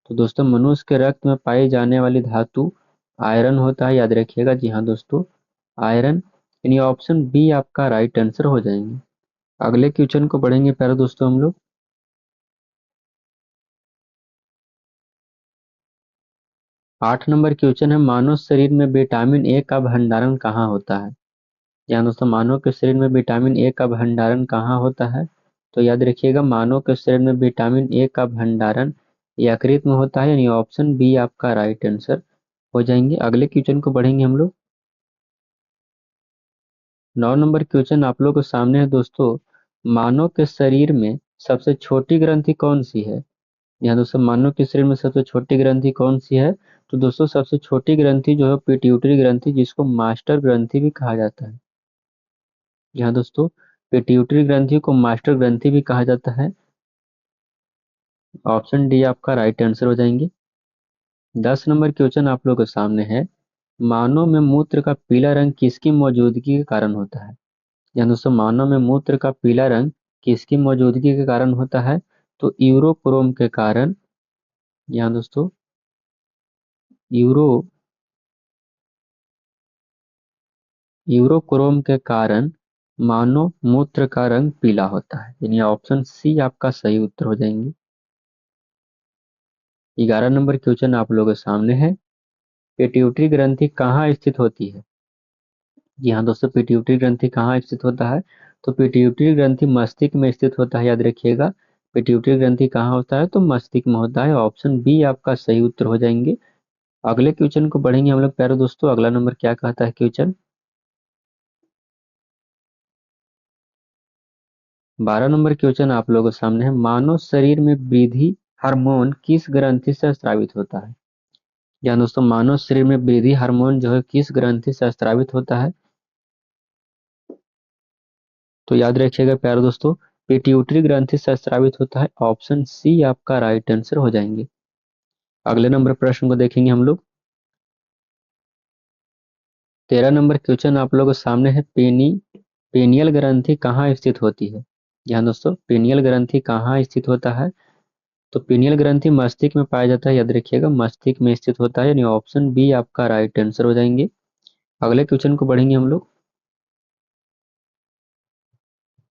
तो दोस्तों मनुष्य के रक्त में पाई जाने वाली धातु आयरन होता है, याद रखिएगा। जी हाँ दोस्तों आयरन, यानी ऑप्शन बी आपका राइट आंसर हो जाएंगे। अगले क्वेश्चन को पढ़ेंगे प्यारे दोस्तों हम लोग। 8 नंबर क्वेश्चन है, मानव शरीर में विटामिन ए का भंडारण कहाँ होता है। यहाँ दोस्तों मानव के शरीर में विटामिन ए का भंडारण कहाँ होता है, तो याद रखिएगा मानव के शरीर में विटामिन ए का भंडारण यकृत में होता है, यानी ऑप्शन बी आपका राइट आंसर हो जाएंगे। अगले क्वेश्चन को बढ़ेंगे हम लोग। 9 नंबर क्वेश्चन आप लोग के सामने है दोस्तों, मानव के शरीर में सबसे छोटी ग्रंथि कौन सी है। यहाँ दोस्तों मानव के शरीर में सबसे छोटी ग्रंथि कौन सी है, तो दोस्तों सबसे छोटी ग्रंथि जो है पिट्यूटरी ग्रंथि, जिसको मास्टर ग्रंथि भी कहा जाता है। यहाँ दोस्तों पिट्यूटरी ग्रंथि को मास्टर ग्रंथि भी कहा जाता है। ऑप्शन डी आपका राइट आंसर हो जाएंगे। 10 नंबर क्वेश्चन आप लोगों के सामने है, मानव में मूत्र का पीला रंग किसकी मौजूदगी के कारण होता है। यहाँ दोस्तों मानव में मूत्र का पीला रंग किसकी मौजूदगी के कारण होता है, तो यूरोक्रोम के कारण। यहाँ दोस्तों यूरो यूरोक्रोम के कारण मानव मूत्र का रंग पीला होता है, यानी ऑप्शन सी आपका सही उत्तर हो जाएंगे। 11 नंबर क्वेश्चन आप लोगों के सामने है, पिट्यूटरी ग्रंथि कहाँ स्थित होती है। जी हाँ दोस्तों पिट्यूटरी ग्रंथि कहाँ स्थित होता है, तो पिट्यूटरी ग्रंथि मस्तिष्क में स्थित होता है, याद रखिएगा। पिट्यूटरी ग्रंथि कहाँ होता है, तो मस्तिष्क में होता है। ऑप्शन बी आपका सही उत्तर हो जाएंगे। अगले क्वेश्चन को बढ़ेंगे हम लोग प्यारे दोस्तों। अगला नंबर क्या कहता है क्वेश्चन, 12 नंबर क्वेश्चन आप लोगों के सामने है, मानव शरीर में वृद्धि हार्मोन किस ग्रंथि से स्रावित होता है। या दोस्तों मानव शरीर में वृद्धि हार्मोन जो है किस ग्रंथि से स्रावित होता है, तो याद रखिएगा प्यारे दोस्तों पिट्यूटरी ग्रंथि से स्रावित होता है। ऑप्शन सी आपका राइट आंसर हो जाएंगे। अगले नंबर प्रश्न को देखेंगे हम लोग। 13 नंबर क्वेश्चन आप लोगों के सामने है, पेनियल ग्रंथि कहाँ स्थित होती है। यहाँ दोस्तों पेनियल ग्रंथि कहाँ स्थित होता है, तो पिनियल ग्रंथि मस्तिष्क में पाया जाता है, याद रखिएगा मस्तिष्क में स्थित होता है, यानी ऑप्शन बी आपका राइट आंसर हो जाएंगे। अगले क्वेश्चन को बढ़ेंगे हम लोग।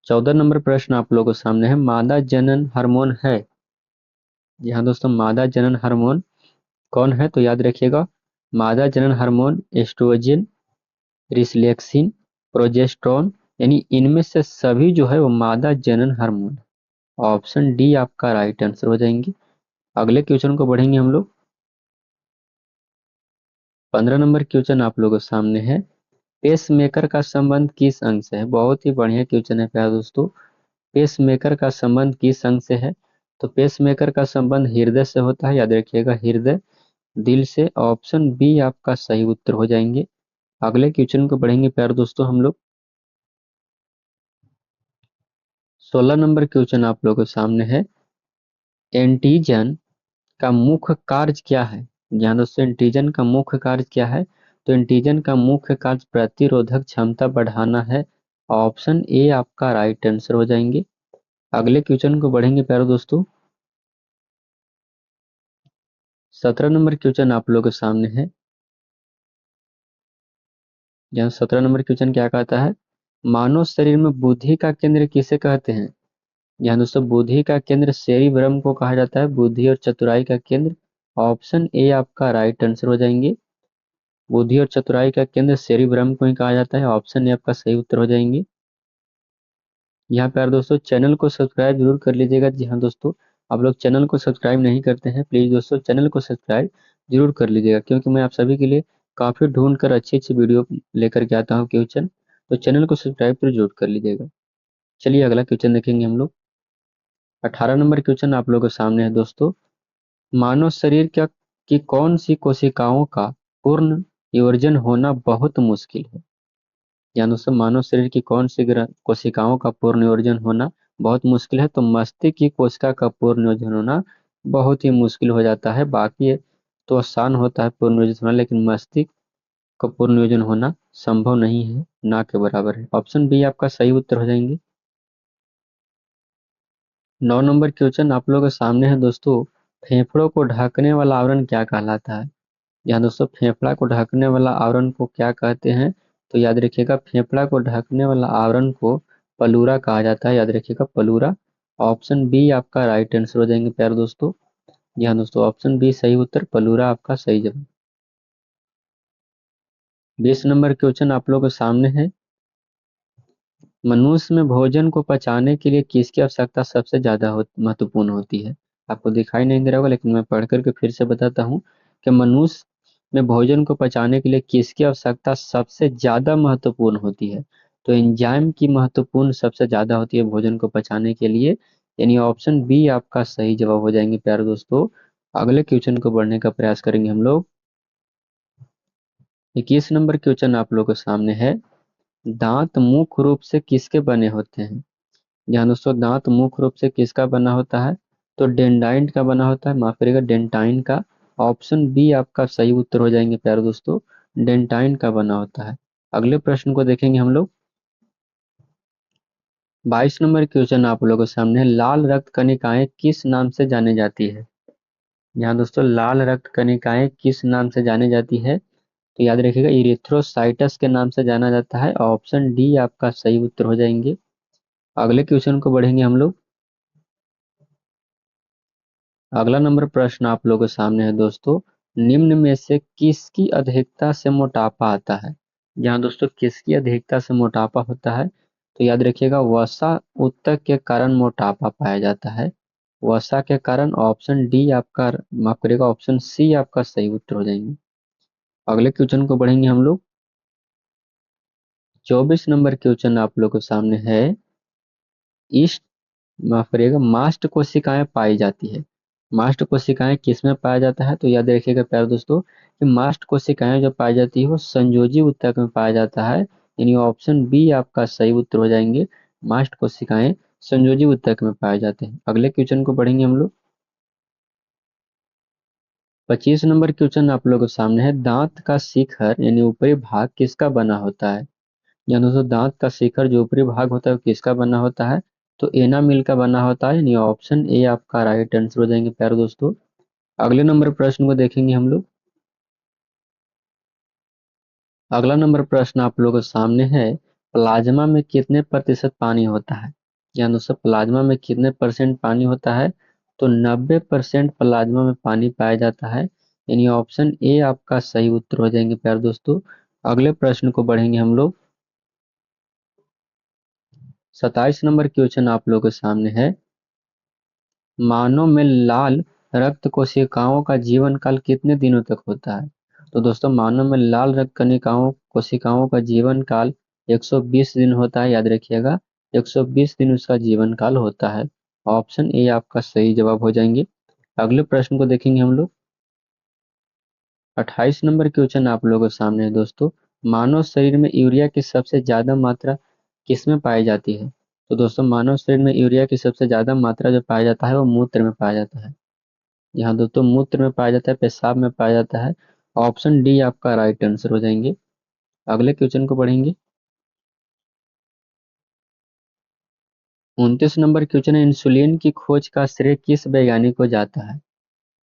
14 नंबर प्रश्न आप लोगों के सामने है, मादा जनन हार्मोन है। यहाँ दोस्तों मादा जनन हार्मोन कौन है, तो याद रखिएगा मादा जनन हार्मोन एस्ट्रोजन, रिफ्लेक्सिन, प्रोजेस्टेरोन, यानी इनमें से सभी जो है वो मादा जनन हार्मोन। ऑप्शन डी आपका राइट आंसर हो जाएंगे। अगले क्वेश्चन को बढ़ेंगे हम लोग। 15 नंबर क्वेश्चन आप लोगों के सामने है, पेसमेकर का संबंध किस अंग से है। बहुत ही बढ़िया क्वेश्चन है प्यारे दोस्तों, पेसमेकर का संबंध किस अंग से है, तो पेसमेकर का संबंध हृदय से होता है, याद रखिएगा हृदय दिल से। ऑप्शन बी आपका सही उत्तर हो जाएंगे। अगले क्वेश्चन को बढ़ेंगे प्यारे दोस्तों हम लोग। 16 नंबर क्वेश्चन आप लोगों के सामने है, एंटीजन का मुख्य कार्य क्या है। ध्यान दोस्तों एंटीजन का मुख्य कार्य क्या है, तो एंटीजन का मुख्य कार्य प्रतिरोधक क्षमता बढ़ाना है। ऑप्शन ए आपका राइट आंसर हो जाएंगे। अगले क्वेश्चन को बढ़ेंगे प्यारे दोस्तों। 17 नंबर क्वेश्चन आप लोगों के सामने है, जहाँ 17 नंबर क्वेश्चन क्या कहता है, मानव शरीर में बुद्धि का केंद्र किसे कहते हैं। यहाँ दोस्तों बुद्धि का केंद्र सेरिब्रम को कहा जाता है, बुद्धि और चतुराई का केंद्र। ऑप्शन ए आपका राइट आंसर हो जाएंगे। बुद्धि और चतुराई का केंद्र सेरिब्रम को ही कहा जाता है। ऑप्शन ए आपका सही उत्तर हो जाएंगे। यहाँ पे यार दोस्तों चैनल को सब्सक्राइब जरूर कर लीजिएगा। जी हाँ दोस्तों आप लोग चैनल को सब्सक्राइब नहीं करते हैं, प्लीज दोस्तों चैनल को सब्सक्राइब जरूर कर लीजिएगा, क्योंकि मैं आप सभी के लिए काफी ढूंढ कर अच्छी अच्छी वीडियो लेकर के आता हूँ क्वेश्चन, तो चैनल को सब्सक्राइब तो जरूर कर लीजिएगा। चलिए अगला क्वेश्चन देखेंगे हम लोग। 18 नंबर क्वेश्चन आप लोगों के सामने है दोस्तों, मानव शरीर क्या की कौन सी कोशिकाओं का पूर्ण विवर्जन होना बहुत मुश्किल है। या दोस्तों मानव शरीर की कौन सी कोशिकाओं का पूर्ण विवर्जन होना बहुत मुश्किल है, तो मस्तिष्क की कोशिका का पूर्ण विवर्जन होना बहुत ही मुश्किल हो जाता है। बाकी तो आसान होता है पूर्ण विवर्जन होना, लेकिन मस्तिष्क का पूर्ण विवर्जन होना संभव नहीं है, ना के बराबर है। ऑप्शन बी आपका सही उत्तर हो जाएंगे। 9 नंबर क्वेश्चन आप लोगों के सामने है दोस्तों, फेफड़ों को ढकने वाला आवरण क्या कहलाता है। यहाँ दोस्तों फेफड़ा को ढकने वाला आवरण को क्या कहते हैं, तो याद रखिएगा फेफड़ा को ढकने वाला आवरण को पलूरा कहा जाता है, याद रखिएगा पलूरा। ऑप्शन बी आपका राइट आंसर हो जाएंगे प्यारे दोस्तों। यहाँ दोस्तों ऑप्शन बी सही उत्तर, पलूरा आपका सही जवाब। 20 नंबर क्वेश्चन आप लोगों के सामने है। मनुष्य में भोजन को पचाने के लिए किसकी आवश्यकता सबसे ज्यादा महत्वपूर्ण होती है? आपको दिखाई नहीं दे रहा होगा, लेकिन मैं पढ़ करके फिर से बताता हूँ कि मनुष्य में भोजन को पचाने के लिए किसकी आवश्यकता सबसे ज्यादा महत्वपूर्ण होती है? तो एंजाइम की महत्वपूर्ण सबसे ज्यादा होती है भोजन को पचाने के लिए, यानी ऑप्शन बी आपका सही जवाब हो जाएंगे प्यारे दोस्तों। अगले क्वेश्चन को बढ़ने का प्रयास करेंगे हम लोग। 21 नंबर क्वेश्चन आप लोगों के सामने है। दांत मुख्य रूप से किसके बने होते हैं? यहाँ दोस्तों दांत मुख्य रूप से किसका बना होता है? तो डेंडाइन का बना होता है, माफ करिएगा डेंटाइन का। ऑप्शन बी आपका सही उत्तर हो जाएंगे प्यारे दोस्तों, डेंटाइन का बना होता है। अगले प्रश्न को देखेंगे हम लोग। 22 नंबर क्वेश्चन आप लोगों के सामने है। लाल रक्त कणिकाएं किस नाम से जानी जाती है? यहाँ दोस्तों लाल रक्त कणिकाएं किस नाम से जानी जाती है? तो याद रखिएगा इरिथ्रोसाइटस के नाम से जाना जाता है। ऑप्शन डी आपका सही उत्तर हो जाएंगे। अगले क्वेश्चन को बढ़ेंगे हम लोग। अगला नंबर प्रश्न आप लोगों के सामने है दोस्तों। निम्न में से किसकी अधिकता से मोटापा आता है? यहाँ दोस्तों किसकी अधिकता से मोटापा होता है? तो याद रखिएगा वसा उत्तक के कारण मोटापा पाया जाता है। वसा के कारण। ऑप्शन डी आपका, माफ करिएगा ऑप्शन सी आपका सही उत्तर हो जाएंगे। अगले क्वेश्चन को बढ़ेंगे हम लोग। 24 नंबर क्वेश्चन आप लोगों के सामने है। ईस्ट, माफ करिएगा मास्ट कोशिकाएं पाई जाती है। मास्ट कोशिकाएं किसमें पाया जाता है? तो याद रखिएगा प्यारे दोस्तों कि मास्ट कोशिकाएं जो पाई जाती है वो संयोजी ऊतक में पाया जाता है, यानी ऑप्शन बी आपका सही उत्तर हो जाएंगे। मास्ट कोशिकाएं संयोजी ऊतक में पाए जाते हैं। अगले क्वेश्चन को पढ़ेंगे हम लोग। 25 नंबर क्वेश्चन आप लोगों के सामने है। दांत का शिखर यानी ऊपरी भाग किसका बना होता है? या दोस्तों दांत का शिखर जो ऊपरी भाग होता है वो किसका बना होता है? तो एनामिल का बना होता है, यानी ऑप्शन ए आपका राइट आंसर हो जाएंगे प्यारे दोस्तों। अगले नंबर प्रश्न को देखेंगे हम लोग। अगला नंबर प्रश्न आप लोगों के सामने है। प्लाज्मा में कितने प्रतिशत पानी होता है? या दोस्तों प्लाज्मा में कितने परसेंट पानी होता है? तो 90% प्लाज्मा में पानी पाया जाता है, यानी ऑप्शन ए आपका सही उत्तर हो जाएंगे प्यारे दोस्तों। अगले प्रश्न को बढ़ेंगे हम लोग। 27 नंबर क्वेश्चन आप लोगों के सामने है। मानव में लाल रक्त कोशिकाओं का जीवन काल कितने दिनों तक होता है? तो दोस्तों मानव में लाल रक्त कणिकाओं कोशिकाओं का जीवन काल 120 दिन होता है, याद रखिएगा 120 दिन उसका जीवन काल होता है। ऑप्शन ए आपका सही जवाब हो जाएंगे। अगले प्रश्न को देखेंगे हम लोग। 28 नंबर क्वेश्चन आप लोगों के सामने है दोस्तों। मानव शरीर में यूरिया की सबसे ज्यादा मात्रा किसमें पाई जाती है? तो दोस्तों मानव शरीर में यूरिया की सबसे ज्यादा मात्रा जो पाया जाता है वो मूत्र में पाया जाता है। यहाँ दोस्तों मूत्र में पाया जाता है, पेशाब में पाया जाता है। ऑप्शन डी आपका राइट आंसर हो जाएंगे। अगले क्वेश्चन को पढ़ेंगे। 29 नंबर क्वेश्चन है। इंसुलिन की खोज का श्रेय किस वैज्ञानिक को जाता है?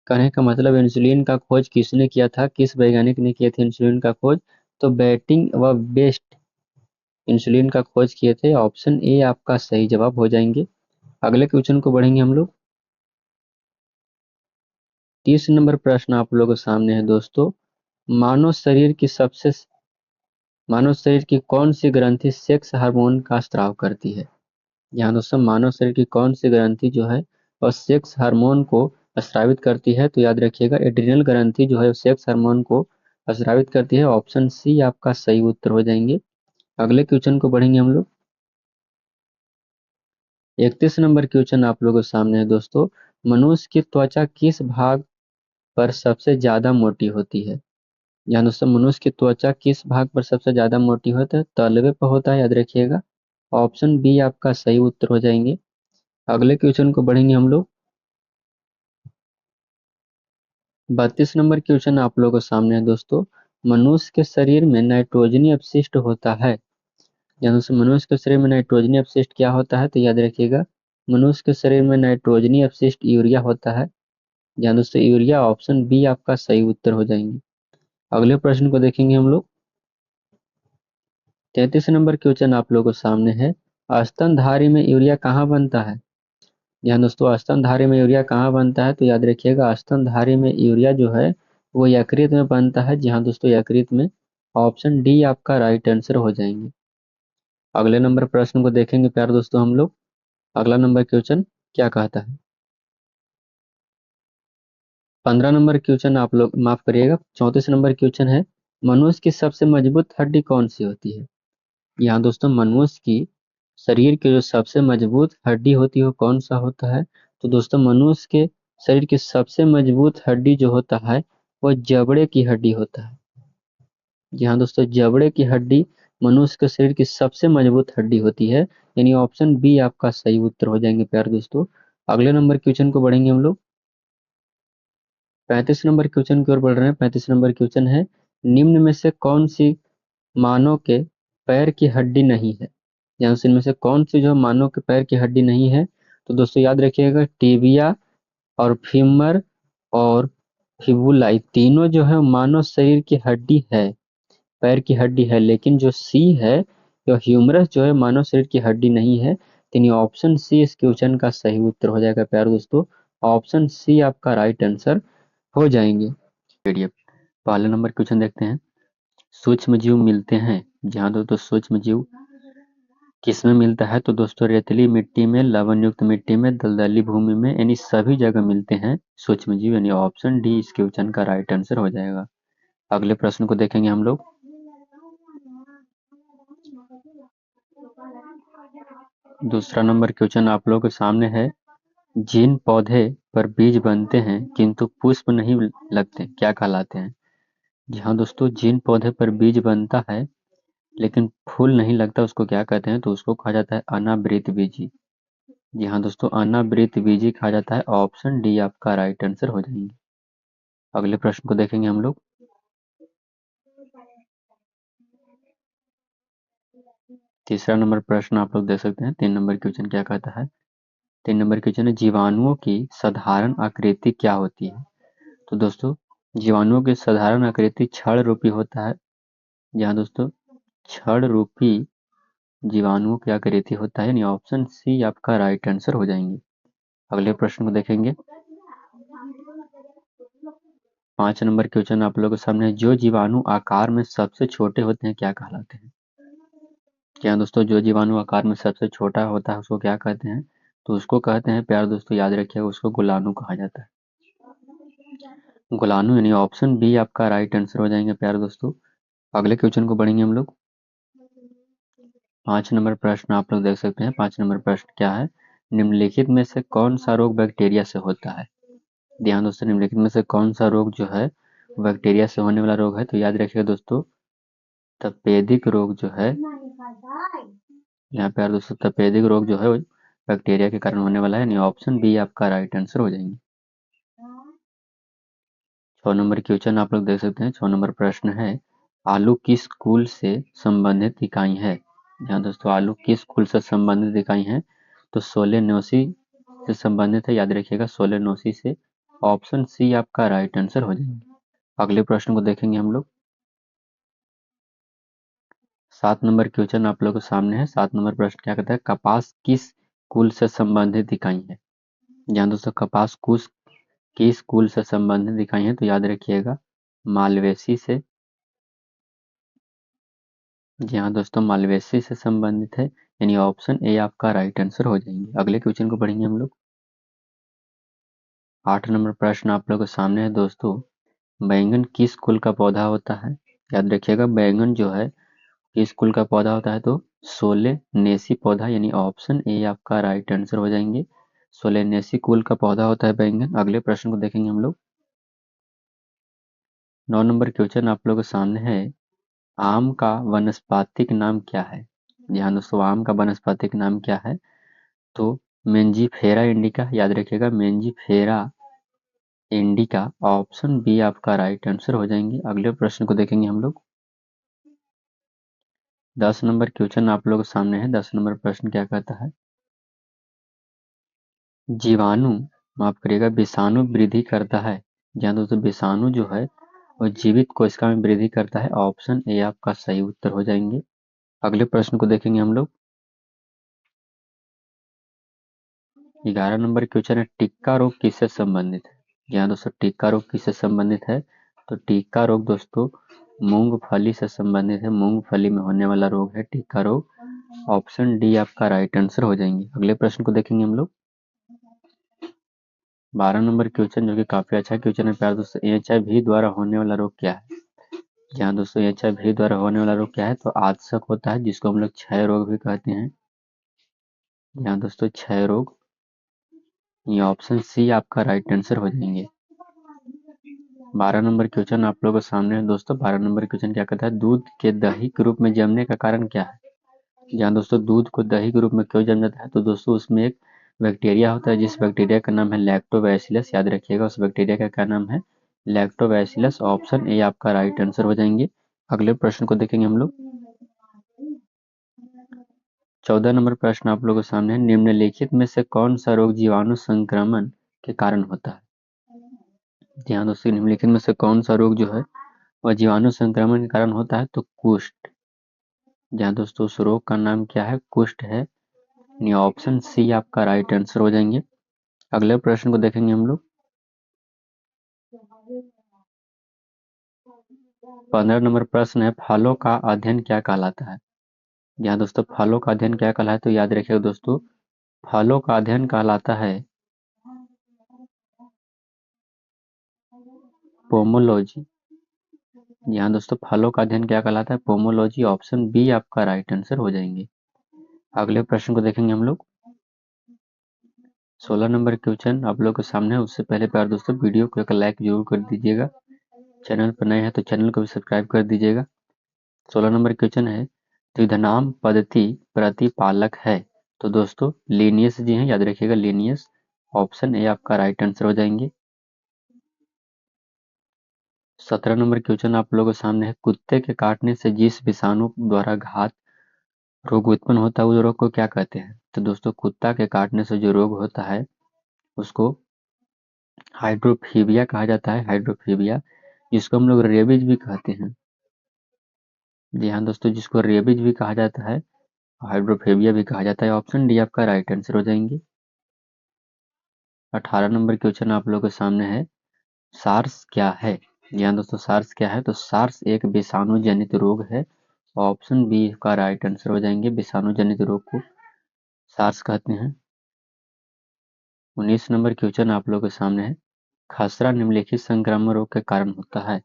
कहने का मतलब इंसुलिन का खोज किसने किया था, किस वैज्ञानिक ने किया था इंसुलिन का खोज? तो बेटिंग व बेस्ट इंसुलिन का खोज किए थे। ऑप्शन ए आपका सही जवाब हो जाएंगे। अगले क्वेश्चन को बढ़ेंगे हम लोग। 30 नंबर प्रश्न आप लोगों के सामने है दोस्तों। मानव शरीर की सबसे मानव शरीर की कौन सी ग्रंथि सेक्स हार्मोन का स्राव करती है? यहाँ दोस्तों मानव शरीर की कौन सी ग्रंथि जो है और सेक्स हार्मोन को स्रावित करती है? तो याद रखिएगा एड्रिनल ग्रंथि जो है सेक्स हार्मोन को स्रावित करती है। ऑप्शन सी आपका सही उत्तर हो जाएंगे। अगले क्वेश्चन को बढ़ेंगे हम लोग। 31 नंबर क्वेश्चन आप लोगों के सामने है दोस्तों। मनुष्य की त्वचा किस भाग पर सबसे ज्यादा मोटी होती है? यहाँ दोस्तों मनुष्य की त्वचा किस भाग पर सबसे ज्यादा मोटी होता है? तलवे पर होता है, याद रखिएगा। ऑप्शन बी आपका सही उत्तर हो जाएंगे। अगले क्वेश्चन को बढ़ेंगे हम लोग। 32 नंबर क्वेश्चन आप लोगों के सामने है दोस्तों। मनुष्य के शरीर में नाइट्रोजनी अपशिष्ट होता है। यहाँ दोस्तों मनुष्य के शरीर में नाइट्रोजनी अपशिष्ट क्या होता है? तो याद रखिएगा मनुष्य के शरीर में नाइट्रोजनी अपशिष्ट यूरिया होता है। यहाँ दोस्तों यूरिया, ऑप्शन बी आपका सही उत्तर हो जाएंगे। अगले प्रश्न को देखेंगे हम लोग। 33 नंबर क्वेश्चन आप लोगों के सामने है। स्तनधारी में यूरिया कहाँ बनता है? यहाँ दोस्तों स्तनधारी में यूरिया कहाँ बनता है? तो याद रखिएगा स्तनधारी में यूरिया जो है वो यकृत में बनता है। जी हाँ दोस्तों यकृत में। ऑप्शन डी आपका राइट आंसर हो जाएंगे। अगले नंबर प्रश्न को देखेंगे प्यारे दोस्तों हम लोग। अगला नंबर क्वेश्चन क्या कहता है? 15 नंबर क्वेश्चन आप लोग माफ करिएगा, 34 नंबर क्वेश्चन है, मनुष्य की सबसे मजबूत हड्डी कौन सी होती है? यहाँ दोस्तों मनुष्य की शरीर की जो सबसे मजबूत हड्डी होती है वो कौन सा होता है? तो दोस्तों मनुष्य के शरीर की सबसे मजबूत हड्डी जो होता है वो जबड़े की हड्डी होता है। जी हाँ दोस्तों, जबड़े की हड्डी मनुष्य के शरीर की सबसे मजबूत हड्डी होती है, यानी ऑप्शन बी आपका सही उत्तर हो जाएंगे प्यारे दोस्तों। अगले नंबर क्वेश्चन को बढ़ेंगे हम लोग। 35 नंबर क्वेश्चन की ओर बढ़ रहे हैं। 35 नंबर क्वेश्चन है, निम्न में से कौन सी मानव के पैर की हड्डी नहीं है? यहाँ से इनमें से कौन सी जो मानव के पैर की हड्डी नहीं है? तो दोस्तों याद रखिएगा, टिबिया और फीमर और फिबुला तीनों जो है मानव शरीर की हड्डी है, पैर की हड्डी है, लेकिन जो सी है जो ह्यूमरस जो है मानव शरीर की हड्डी नहीं है। यानी ऑप्शन सी इस क्वेश्चन का सही उत्तर हो जाएगा प्यारे दोस्तों। ऑप्शन सी आपका राइट आंसर हो जाएंगे। पीडीएफ पहले नंबर क्वेश्चन देखते हैं। सूक्ष्म जीव मिलते हैं, जहाँ दोस्तों सूक्ष्म जीव किसमें मिलता है? तो दोस्तों रेतीली मिट्टी में, लवण युक्त मिट्टी में, दलदली भूमि में, यानी सभी जगह मिलते हैं सूक्ष्म जीव, यानी ऑप्शन डी इस क्वेश्चन का राइट आंसर हो जाएगा। अगले प्रश्न को देखेंगे हम लोग। दूसरा नंबर क्वेश्चन आप लोगों के सामने है, जिन पौधे पर बीज बनते हैं किंतु पुष्प नहीं लगते क्या कहलाते हैं? जी हाँ दोस्तों, जिन पौधे पर बीज बनता है लेकिन फूल नहीं लगता उसको क्या कहते हैं? तो उसको कहा जाता है अनावृत बीजी। जी हाँ दोस्तों, अनावृत बीजी कहा जाता है। ऑप्शन डी आपका राइट आंसर हो जाएंगे। अगले प्रश्न को देखेंगे हम लोग। तीसरा नंबर प्रश्न आप लोग देख सकते हैं। 3 नंबर क्वेश्चन क्या कहता है? 3 नंबर क्वेश्चन है, जीवाणुओं की साधारण आकृति क्या होती है? तो दोस्तों जीवाणुओं की साधारण आकृति छड़ रूपी होता है। जहाँ दोस्तों छड़ रूपी जीवाणुओं की आकृति होता है, यानी ऑप्शन सी आपका राइट आंसर हो जाएंगे। अगले प्रश्न को देखेंगे। 5 नंबर क्वेश्चन आप लोगों के सामने है, जो जीवाणु आकार में सबसे छोटे होते हैं क्या कहलाते हैं? क्या दोस्तों जो जीवाणु आकार में सबसे छोटा होता है उसको क्या कहते हैं? तो उसको कहते हैं प्यारे दोस्तों, याद रखिएगा, उसको गुलाणु कहा जाता है। गुलाणु, यानी ऑप्शन बी आपका राइट आंसर हो जाएंगे प्यारे दोस्तों। अगले क्वेश्चन को बढ़ेंगे हम लोग। 5 नंबर प्रश्न आप लोग देख सकते हैं। 5 नंबर प्रश्न क्या है, निम्नलिखित में से कौन सा रोग बैक्टीरिया से होता है? ध्यान दोस्तों, निम्नलिखित में से कौन सा रोग जो है बैक्टीरिया से होने वाला रोग है? तो याद रखिएगा दोस्तों, तपेदिक रोग जो है, यहाँ पे यार दोस्तों तपेदिक रोग जो है बैक्टीरिया के कारण होने वाला है, यानी ऑप्शन बी आपका राइट आंसर हो जाएंगे। 6 नंबर क्वेश्चन आप लोग देख सकते हैं। 6 नंबर प्रश्न है, आलू किस कुल से संबंधित इकाई है? यहाँ दोस्तों आलू किस कुल से संबंधित इकाई है? तो सोलेनोसी से संबंधित है, याद रखिएगा सोलेनोसी से। ऑप्शन सी आपका राइट आंसर हो जाएंगे। अगले प्रश्न को देखेंगे हम लोग। 7 नंबर क्वेश्चन आप लोगों के सामने है। 7 नंबर प्रश्न क्या कहता है, कपास किस कुल से संबंधित इकाई है? यहाँ दोस्तों कपास कुश किस कुल से संबंधित इकाई है? तो याद रखिएगा मालवेसी से। जी हाँ दोस्तों, मालवेसी से संबंधित है, यानी ऑप्शन ए आपका राइट आंसर हो जाएंगे। अगले क्वेश्चन को पढ़ेंगे हम लोग। 8 नंबर प्रश्न आप लोगों के सामने है दोस्तों, बैंगन किस कुल का पौधा होता है? याद रखिएगा बैंगन जो है किस कुल का पौधा होता है? तो सोलेनेसी पौधा, यानी ऑप्शन ए आपका राइट आंसर हो जाएंगे। सोलेनेसी कुल का पौधा होता है बैंगन। अगले प्रश्न को देखेंगे हम लोग। 9 नंबर क्वेश्चन आप लोगों के सामने है, आम का वानस्पतिक नाम क्या है? ध्यान दोस्तों, आम का वानस्पतिक नाम क्या है? तो मेंजीफेरा इंडिका, याद रखिएगा मेंजीफेरा इंडिका। ऑप्शन बी आपका राइट आंसर हो जाएंगे। अगले प्रश्न को देखेंगे हम लोग। 10 नंबर क्वेश्चन आप लोगों के सामने है। 10 नंबर प्रश्न क्या कहता है, जीवाणु माफ करिएगा विषाणु वृद्धि करता है? जहाँ दोस्तों विषाणु जो है वो जीवित कोशिका में वृद्धि करता है। ऑप्शन ए आपका सही उत्तर हो जाएंगे। अगले प्रश्न को देखेंगे हम लोग। 11 नंबर क्वेश्चन है, टिक्का रोग किससे संबंधित है? यहाँ दोस्तों टिक्का रोग किससे संबंधित है? तो टिक्का रोग दोस्तों मूंगफली से संबंधित है, मूंगफली में होने वाला रोग है टिक्का रोग। ऑप्शन डी आपका राइट आंसर हो जाएंगे। अगले प्रश्न को देखेंगे हम लोग। 12 नंबर क्वेश्चन जो कि काफी अच्छा क्वेश्चन है प्यारे दोस्तों। HIV द्वारा होने वाला रोग क्या है? जहाँ दोस्तों HIV द्वारा होने वाला रोग क्या है, तो आदशक होता है जिसको हम लोग क्षय रोग भी कहते हैं। यहाँ दोस्तों क्षय रोग, ये ऑप्शन सी आपका राइट आंसर हो जाएंगे। 12 नंबर क्वेश्चन आप लोगों के सामने है दोस्तों। 12 नंबर क्वेश्चन क्या कहता है, दूध के दही के रूप में जमने का कारण क्या है? जहाँ दोस्तों दूध को दही के रूप में क्यों जम जाता है, तो दोस्तों उसमें एक बैक्टीरिया होता है जिस बैक्टीरिया का नाम है लैक्टोबैसिलस। याद रखिएगा उस बैक्टीरिया का क्या नाम है, लैक्टोबैसिलस। ऑप्शन ए आपका राइट आंसर हो जाएंगे। अगले प्रश्न को देखेंगे हम लोग। 14 नंबर प्रश्न आप लोगों के सामने है, निम्नलिखित में से कौन सा रोग जीवाणु संक्रमण के कारण होता है? ध्यान दोस्तों निम्नलिखित में से कौन सा रोग जो है वह जीवाणु संक्रमण के कारण होता है, तो कुष्ठ। जहाँ दोस्तों उस रोग का नाम क्या है, कुष्ठ है। यानी ऑप्शन सी आपका राइट आंसर हो जाएंगे। अगले प्रश्न को देखेंगे हम लोग। 15 नंबर प्रश्न है, फलों का अध्ययन क्या कहलाता है? यहाँ दोस्तों फलों का अध्ययन क्या कहलाता है, तो याद रखिएगा दोस्तों फलों का अध्ययन कहलाता है पोमोलॉजी। यहाँ दोस्तों फलों का अध्ययन क्या कहलाता है, पोमोलॉजी। ऑप्शन बी आपका राइट आंसर हो जाएंगे। अगले प्रश्न को देखेंगे हम लोग। 16 नंबर क्वेश्चन आप लोग के सामने है। उससे पहले प्यारे दोस्तों वीडियो को एक लाइक जरूर कर दीजिएगा, चैनल पर नए हैं तो चैनल को भी सब्सक्राइब कर दीजिएगा। 16 नंबर क्वेश्चन है, द्विनाम पद्धति प्रतिपालक है, तो दोस्तों लीनियस जी हैं, याद रखिएगा लीनियस। ऑप्शन ए आपका राइट आंसर हो जाएंगे। 17 नंबर क्वेश्चन आप लोगों के सामने है, कुत्ते के काटने से जिस विषाणु द्वारा घात रोग उत्पन्न होता है उस रोग को क्या कहते हैं? तो दोस्तों कुत्ता के काटने से जो रोग होता है उसको हाइड्रोफीबिया कहा जाता है, हाइड्रोफीबिया, जिसको हम लोग रेबीज भी कहते हैं। जी हाँ दोस्तों, जिसको रेबीज भी कहा जाता है, हाइड्रोफेबिया भी कहा जाता है। ऑप्शन डी आपका राइट आंसर हो जाएंगे। 18 नंबर क्वेश्चन आप लोगों के सामने है, सार्स क्या है? जी हाँ दोस्तों, सार्स क्या है, तो सार्स एक विषाणु जनित रोग है। ऑप्शन बी का राइट आंसर हो जाएंगे। विषाणु जनित रोग को सार्स कहते हैं। 19 नंबर क्वेश्चन आप लोगों के सामने है, खसरा निम्नलिखित संक्रामक रोग के कारण होता है।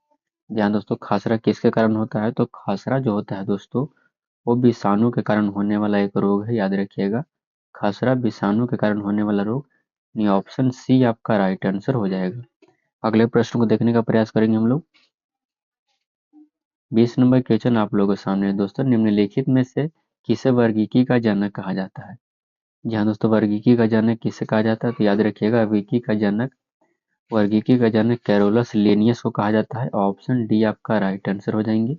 जहाँ दोस्तों खसरा किसके कारण होता है, तो खसरा जो होता है दोस्तों वो विषाणु के कारण होने वाला एक रोग है, याद रखिएगा खसरा विषाणु के कारण होने वाला रोग। यानी ऑप्शन सी आपका राइट आंसर हो जाएगा। अगले प्रश्न को देखने का प्रयास करेंगे हम लोग। 20 नंबर क्वेश्चन आप लोगों के सामने है दोस्तों, निम्नलिखित में से किसे वर्गीकी का जनक कहा जाता है? जहाँ दोस्तों वर्गीकी का जनक किसे कहा जाता है, तो याद रखिएगा वर्गीकी का जनक कैरोलस लिनियस को कहा जाता है। ऑप्शन डी आपका राइट आंसर हो जाएंगे।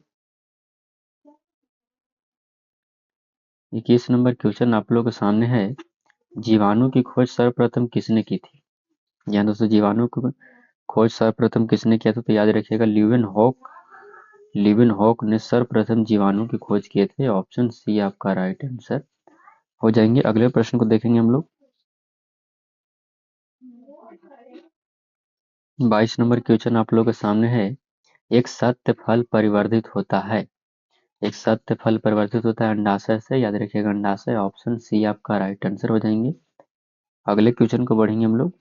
21 नंबर क्वेश्चन आप लोगों के सामने है, जीवाणु की खोज सर्वप्रथम किसने की थी? यहाँ दोस्तों जीवाणु की खोज सर्वप्रथम किसने किया था, तो याद रखिएगा लिविनहॉक ने सर्वप्रथम जीवाणु की खोज किए थे। ऑप्शन सी आपका राइट आंसर हो जाएंगे। अगले प्रश्न को देखेंगे हम लोग। 22 नंबर क्वेश्चन आप लोगों के सामने है, एक सत्य फल परिवर्धित होता है, एक सत्य फल परिवर्तित होता है अंडाशय से, याद रखिएगा अंडाशय। ऑप्शन सी आपका राइट आंसर हो जाएंगे। अगले क्वेश्चन को बढ़ेंगे हम लोग।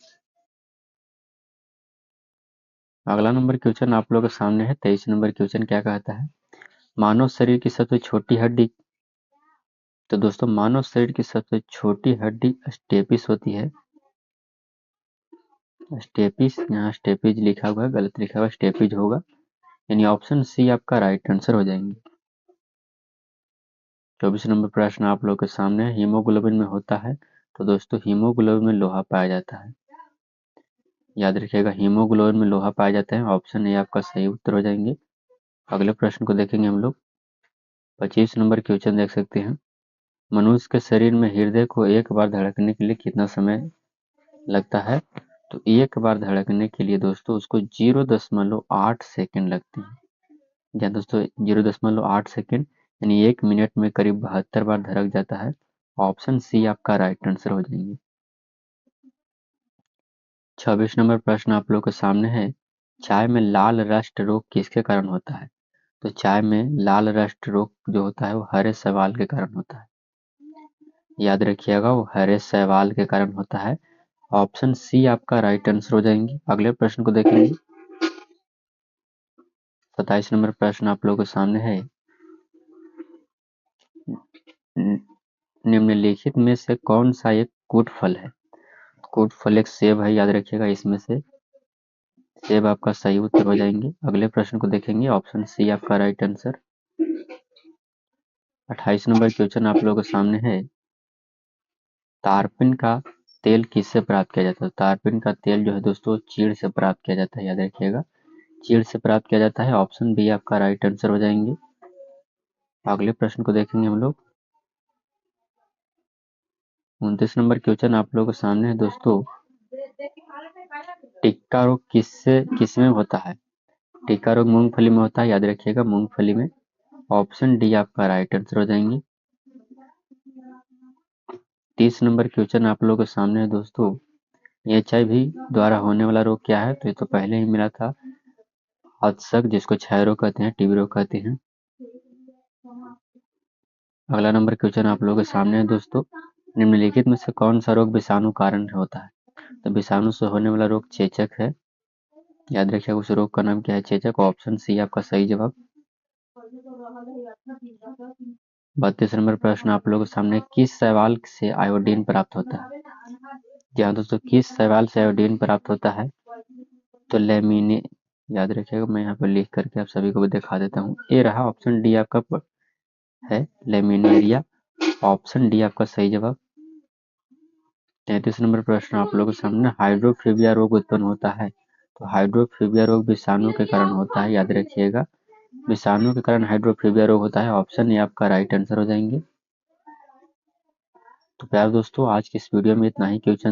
अगला नंबर क्वेश्चन आप लोगों के सामने है, 23 नंबर क्वेश्चन क्या कहता है, मानव शरीर की सबसे छोटी हड्डी। तो दोस्तों मानव शरीर की सबसे छोटी हड्डी स्टेपिस होती है। स्टेपिस, यहाँ स्टेपिज लिखा हुआ है, गलत लिखा हुआ है, स्टेपिज होगा। यानी ऑप्शन सी आपका राइट आंसर हो जाएंगे। 24 नंबर प्रश्न आप लोग के सामने है, हीमोग्लोबिन में होता है, तो दोस्तों हीमोग्लोबिन में लोहा पाया जाता है। याद रखिएगा हीमोग्लोबिन में लोहा पाया जाता है। ऑप्शन ए आपका सही उत्तर हो जाएंगे। अगले प्रश्न को देखेंगे हम लोग। 25 नंबर क्वेश्चन देख सकते हैं, मनुष्य के शरीर में हृदय को एक बार धड़कने के लिए कितना समय लगता है? तो एक बार धड़कने के लिए दोस्तों उसको 0.8 सेकेंड लगते हैं। जहाँ दोस्तों 0.8 सेकेंड यानी 1 मिनट में करीब 72 बार धड़क जाता है। ऑप्शन सी आपका राइट आंसर हो जाएंगे। 26 नंबर प्रश्न आप लोग के सामने है, चाय में लाल रस्ट रोग किसके कारण होता है? तो चाय में लाल रस्ट रोग जो होता है वो हरे शैवाल के कारण होता है। याद रखिएगा, वो हरे शैवाल के कारण होता है। ऑप्शन सी आपका राइट आंसर हो जाएंगे। अगले प्रश्न को देखेंगे। 27 नंबर प्रश्न आप लोगों के सामने है। निम्नलिखित में से कौन सा एक कूट फल है? कूट फल एक सेब है, याद रखिएगा। इसमें से सेब आपका सही उत्तर हो जाएंगे। अगले प्रश्न को देखेंगे। ऑप्शन सी आपका राइट आंसर। 28 नंबर क्वेश्चन आप लोगों के सामने है। तारपीन का तेल किससे प्राप्त किया जाता है? तारपीन का तेल जो है दोस्तों चीड़ से प्राप्त किया जाता है, याद रखिएगा। चीड़ से प्राप्त किया जाता है। ऑप्शन बी आपका राइट आंसर हो जाएंगे। अगले प्रश्न को देखेंगे हम लोग। 29 नंबर क्वेश्चन आप लोगों के सामने है दोस्तों। टिक्का रोग किसमें होता है? टिक्का रोग मूंगफली में होता है, याद रखिएगा, मूंगफली में। ऑप्शन डी आपका राइट आंसर हो जाएंगे। 30 नंबर क्वेश्चन आप लोगों के सामने है दोस्तों। HIV द्वारा होने वाला रोग क्या है? तो ये तो पहले ही मिला था, अधशक, जिसको क्षय रोग कहते हैं, टीबी रोग कहते हैं। अगला नंबर क्वेश्चन आप लोगों के सामने है दोस्तों। निम्नलिखित में से कौन सा रोग विषाणु कारण होता है? तो विषाणु से होने वाला रोग चेचक है, याद रखिएगा। उस रोग का नाम क्या है? चेचक। ऑप्शन सी आपका सही जवाब। 32 नंबर प्रश्न आप लोगों के सामने। किस शैवाल से आयोडीन प्राप्त होता है? जी हाँ दोस्तों, किस शैवाल से आयोडीन प्राप्त होता है? तो लेमिने, याद रखिएगा। मैं यहाँ पर लिख करके आप सभी को भी दिखा देता हूँ। ये रहा ऑप्शन डी आपका है, लेमिनेरिया। ऑप्शन डी आपका सही जवाब। 33 नंबर प्रश्न आप लोगों के सामने। हाइड्रोफोबिया रोग उत्पन्न होता है? तो हाइड्रोफोबिया रोग विषाणु के कारण होता है, याद रखिएगा। विषाणु के कारण हाइड्रोफोबिया रोग होता है। ऑप्शन ए आपका राइट आंसर हो जाएंगे। तो प्यारे दोस्तों, आज की इस वीडियो में इतना ही। क्वेश्चन